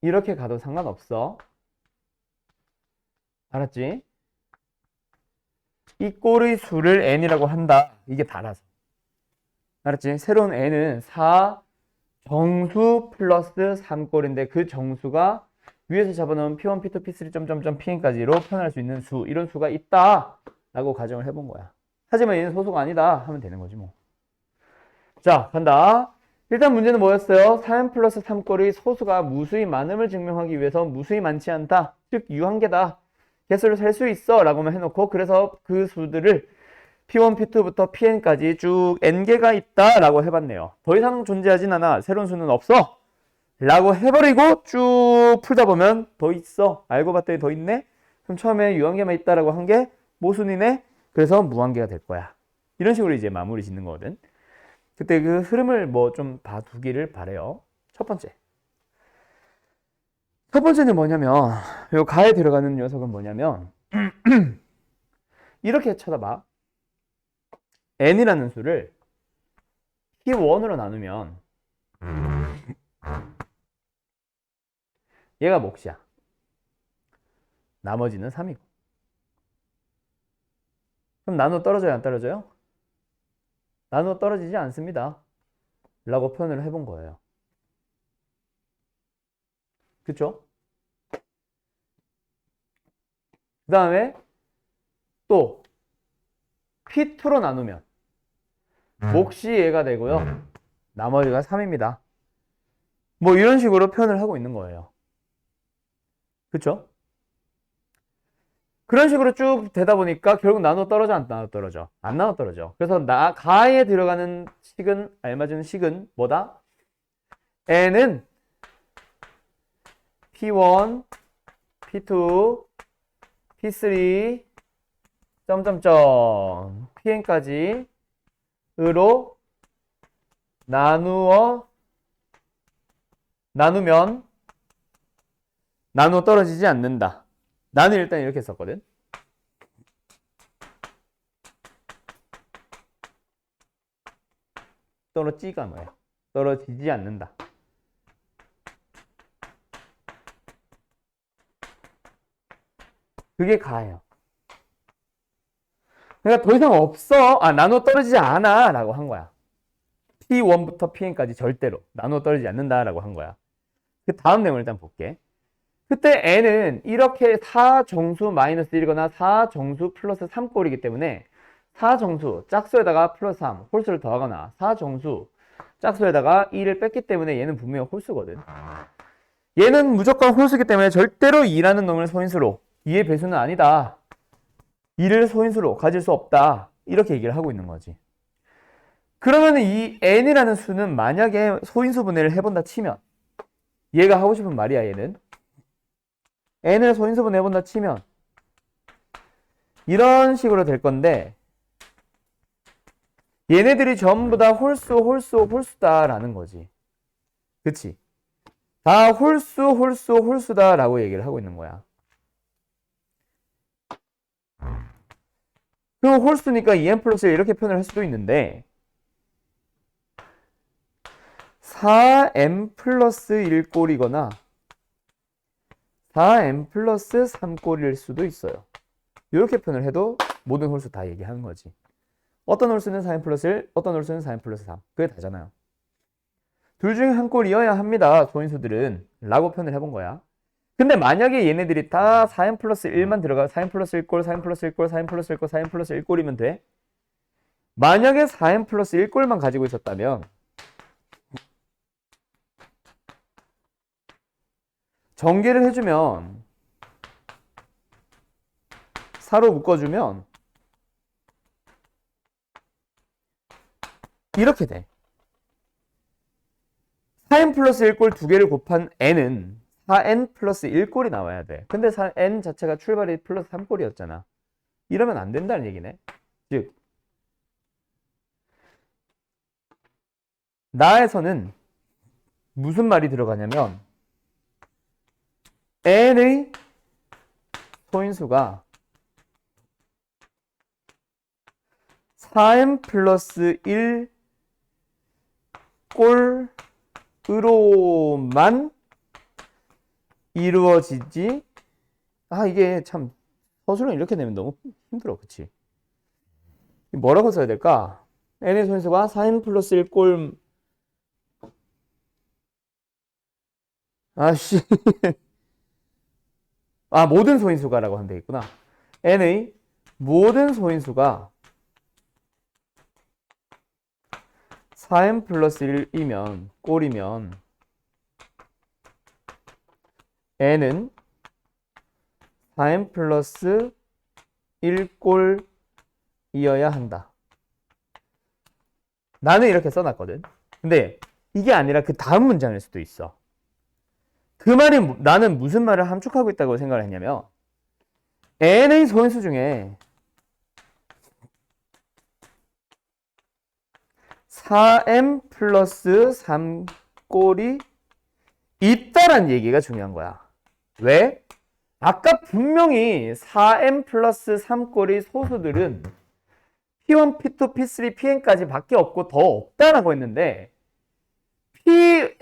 Speaker 1: 이렇게 가도 상관없어. 알았지? 이 꼴의 수를 n이라고 한다. 이게 다라서. 알았지? 새로운 n은 4 정수 플러스 3꼴인데 그 정수가 위에서 잡아놓은 P1, P2, P3, 점점점 Pn까지로 표현할 수 있는 수, 이런 수가 있다 라고 가정을 해본 거야. 하지만 얘는 소수가 아니다 하면 되는 거지 뭐. 자, 간다. 일단 문제는 뭐였어요? 4n 플러스 3꼴의 소수가 무수히 많음을 증명하기 위해서 무수히 많지 않다. 즉 유한계다. 개수를 셀 수 있어 라고만 해놓고, 그래서 그 수들을 P1, P2부터 Pn까지 쭉 n개가 있다 라고 해봤네요. 더 이상 존재하진 않아. 새로운 수는 없어 라고 해버리고 쭉 풀다 보면 더 있어. 알고 봤더니 더 있네. 그럼 처음에 유한계만 있다라고 한 게 모순이네. 그래서 무한계가 될 거야. 이런 식으로 이제 마무리 짓는 거거든. 그때 그 흐름을 뭐 좀 봐두기를 바래요. 첫 번째는 뭐냐면, 요 가에 들어가는 녀석은 뭐냐면 이렇게 쳐다봐. n이라는 수를 P1으로 나누면 얘가 몫이야. 나머지는 3이고. 그럼 나누어 떨어져요, 안 떨어져요? 나누어 떨어지지 않습니다 라고 표현을 해본 거예요. 그쵸? 그 다음에 또 P2로 나누면 몫이 얘가 되고요, 나머지가 3입니다. 뭐 이런 식으로 표현을 하고 있는 거예요. 그쵸? 그런 식으로 쭉 되다 보니까 결국 나눠 떨어져, 안 나눠 떨어져? 안 나눠 떨어져. 그래서 가에 들어가는 식은, 알맞은 식은 뭐다? n은 P1, P2, P3, 점점점 Pn까지 으로 나누면 나누어 떨어지지 않는다. 나는 일단 이렇게 썼거든. 떨어지가 뭐야? 떨어지지 않는다. 그게 가예요. 그러니까 더 이상 없어. 나누어 떨어지지 않아 라고 한 거야. P1부터 Pn까지 절대로 나누어 떨어지지 않는다 라고 한 거야. 그 다음 내용을 일단 볼게. 그때 n은 이렇게 4정수 마이너스 1이거나 4정수 플러스 3꼴이기 때문에 4정수 짝수에다가 플러스 3 홀수를 더하거나 4정수 짝수에다가 2를 뺐기 때문에 얘는 분명히 홀수거든. 얘는 무조건 홀수기 때문에 절대로 2라는 놈을 소인수로, 2의 배수는 아니다, 2를 소인수로 가질 수 없다, 이렇게 얘기를 하고 있는 거지. 그러면 이 n이라는 수는 만약에 소인수 분해를 해본다 치면, 얘가 하고 싶은 말이야, 얘는 n을 소인수 분해해본다 치면 이런 식으로 될 건데, 얘네들이 전부 다 홀수다라는 거지. 그치? 다 홀수다라고 얘기를 하고 있는 거야. 그럼 홀수니까 2n 플러스 1 이렇게 표현을 할 수도 있는데, 4n 플러스 1꼴이거나 4n 플러스 3꼴일 수도 있어요. 이렇게 표현을 해도 모든 홀수 다 얘기하는 거지. 어떤 홀수는 4n 플러스 1, 어떤 홀수는 4n 플러스 3. 그게 다잖아요. 둘 중에 한 꼴이어야 합니다, 소인수들은 라고 표현을 해본 거야. 근데 만약에 얘네들이 다 4n 플러스 1만 들어가, 4n 플러스 1꼴, 4n 플러스 1꼴, 4n 플러스 1꼴, 4n 플러스 1꼴이면 돼. 만약에 4n 플러스 1꼴만 가지고 있었다면 전개를 해주면, 4로 묶어주면 이렇게 돼. 4n 플러스 1꼴 두 개를 곱한 n은 4n 플러스 1꼴이 나와야 돼. 근데 n 자체가 출발이 플러스 3꼴이었잖아. 이러면 안 된다는 얘기네. 즉, 나에서는 무슨 말이 들어가냐면, n의 소인수가 4n 플러스 1꼴으로만 이루어지지. 이게 참 서술은 이렇게 내면 너무 힘들어, 그치? 뭐라고 써야 될까? n의 소인수가 4n 플러스 1꼴 아씨 아 모든 소인수가라고 하면 되겠구나. n의 모든 소인수가 4n 플러스 1이면 꼴이면 n은 4n 플러스 1꼴이어야 한다. 나는 이렇게 써놨거든. 근데 이게 아니라 그 다음 문장일 수도 있어. 그 말이 나는 무슨 말을 함축하고 있다고 생각을 했냐면 n의 소인수 중에 4m 플러스 3꼴이 있다란 얘기가 중요한 거야. 왜? 아까 분명히 4m 플러스 3꼴이 소수들은 P1, P2, P3, Pn까지 밖에 없고 더 없다라고 했는데 P1,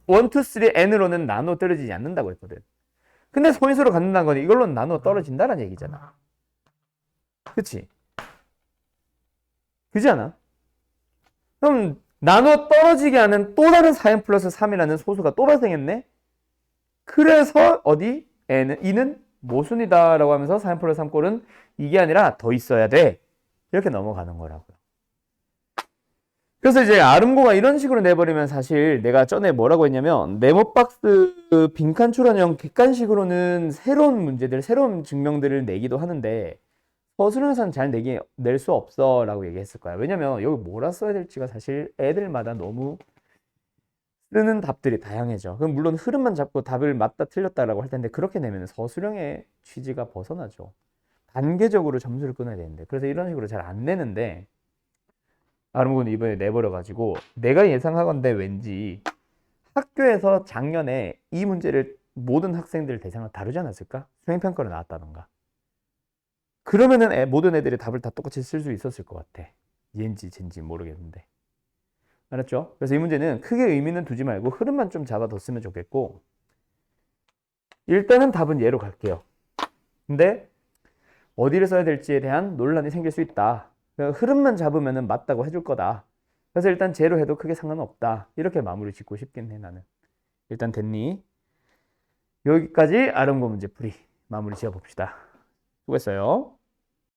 Speaker 1: 2, 3, N으로는 나눠 떨어지지 않는다고 했거든. 근데 소인수로 갖는다는 건 이걸로는 나눠 떨어진다는 얘기잖아. 그치? 그지 않아? 그럼 나눠 떨어지게 하는 또 다른 4n 플러스 3이라는 소수가 또 발생했네? 그래서 어디? 이는 모순이다 라고 하면서 4n 플러스 3꼴은 이게 아니라 더 있어야 돼. 이렇게 넘어가는 거라고요. 그래서 이제 아름고가 이런 식으로 내버리면 사실 내가 전에 뭐라고 했냐면 네모박스 빈칸 출원형 객관식으로는 새로운 문제들, 새로운 증명들을 내기도 하는데 서술형에서는 잘 낼 수 없어 라고 얘기했을 거야. 왜냐면 여기 뭐라 써야 될지가 사실 애들마다 너무 쓰는 답들이 다양해져. 그럼 물론 흐름만 잡고 답을 맞다 틀렸다라고 할 텐데 그렇게 내면 서술형의 취지가 벗어나죠. 단계적으로 점수를 끊어야 되는데 그래서 이런 식으로 잘 안 내는데 아름고는 이번에 내버려가지고 내가 예상하건대 왠지 학교에서 작년에 이 문제를 모든 학생들 대상으로 다루지 않았을까? 수행평가로 나왔다던가. 그러면은 모든 애들이 답을 다 똑같이 쓸 수 있었을 것 같아. 얘인지 쟤인지 모르겠는데. 알았죠? 그래서 이 문제는 크게 의미는 두지 말고 흐름만 좀 잡아뒀으면 좋겠고 일단은 답은 얘로 갈게요. 근데 어디를 써야 될지에 대한 논란이 생길 수 있다. 흐름만 잡으면 맞다고 해줄 거다. 그래서 일단 제로 해도 크게 상관없다. 이렇게 마무리 짓고 싶긴 해 나는. 일단 됐니? 여기까지 아름고 문제 풀이 마무리 지어봅시다. 수고했어요.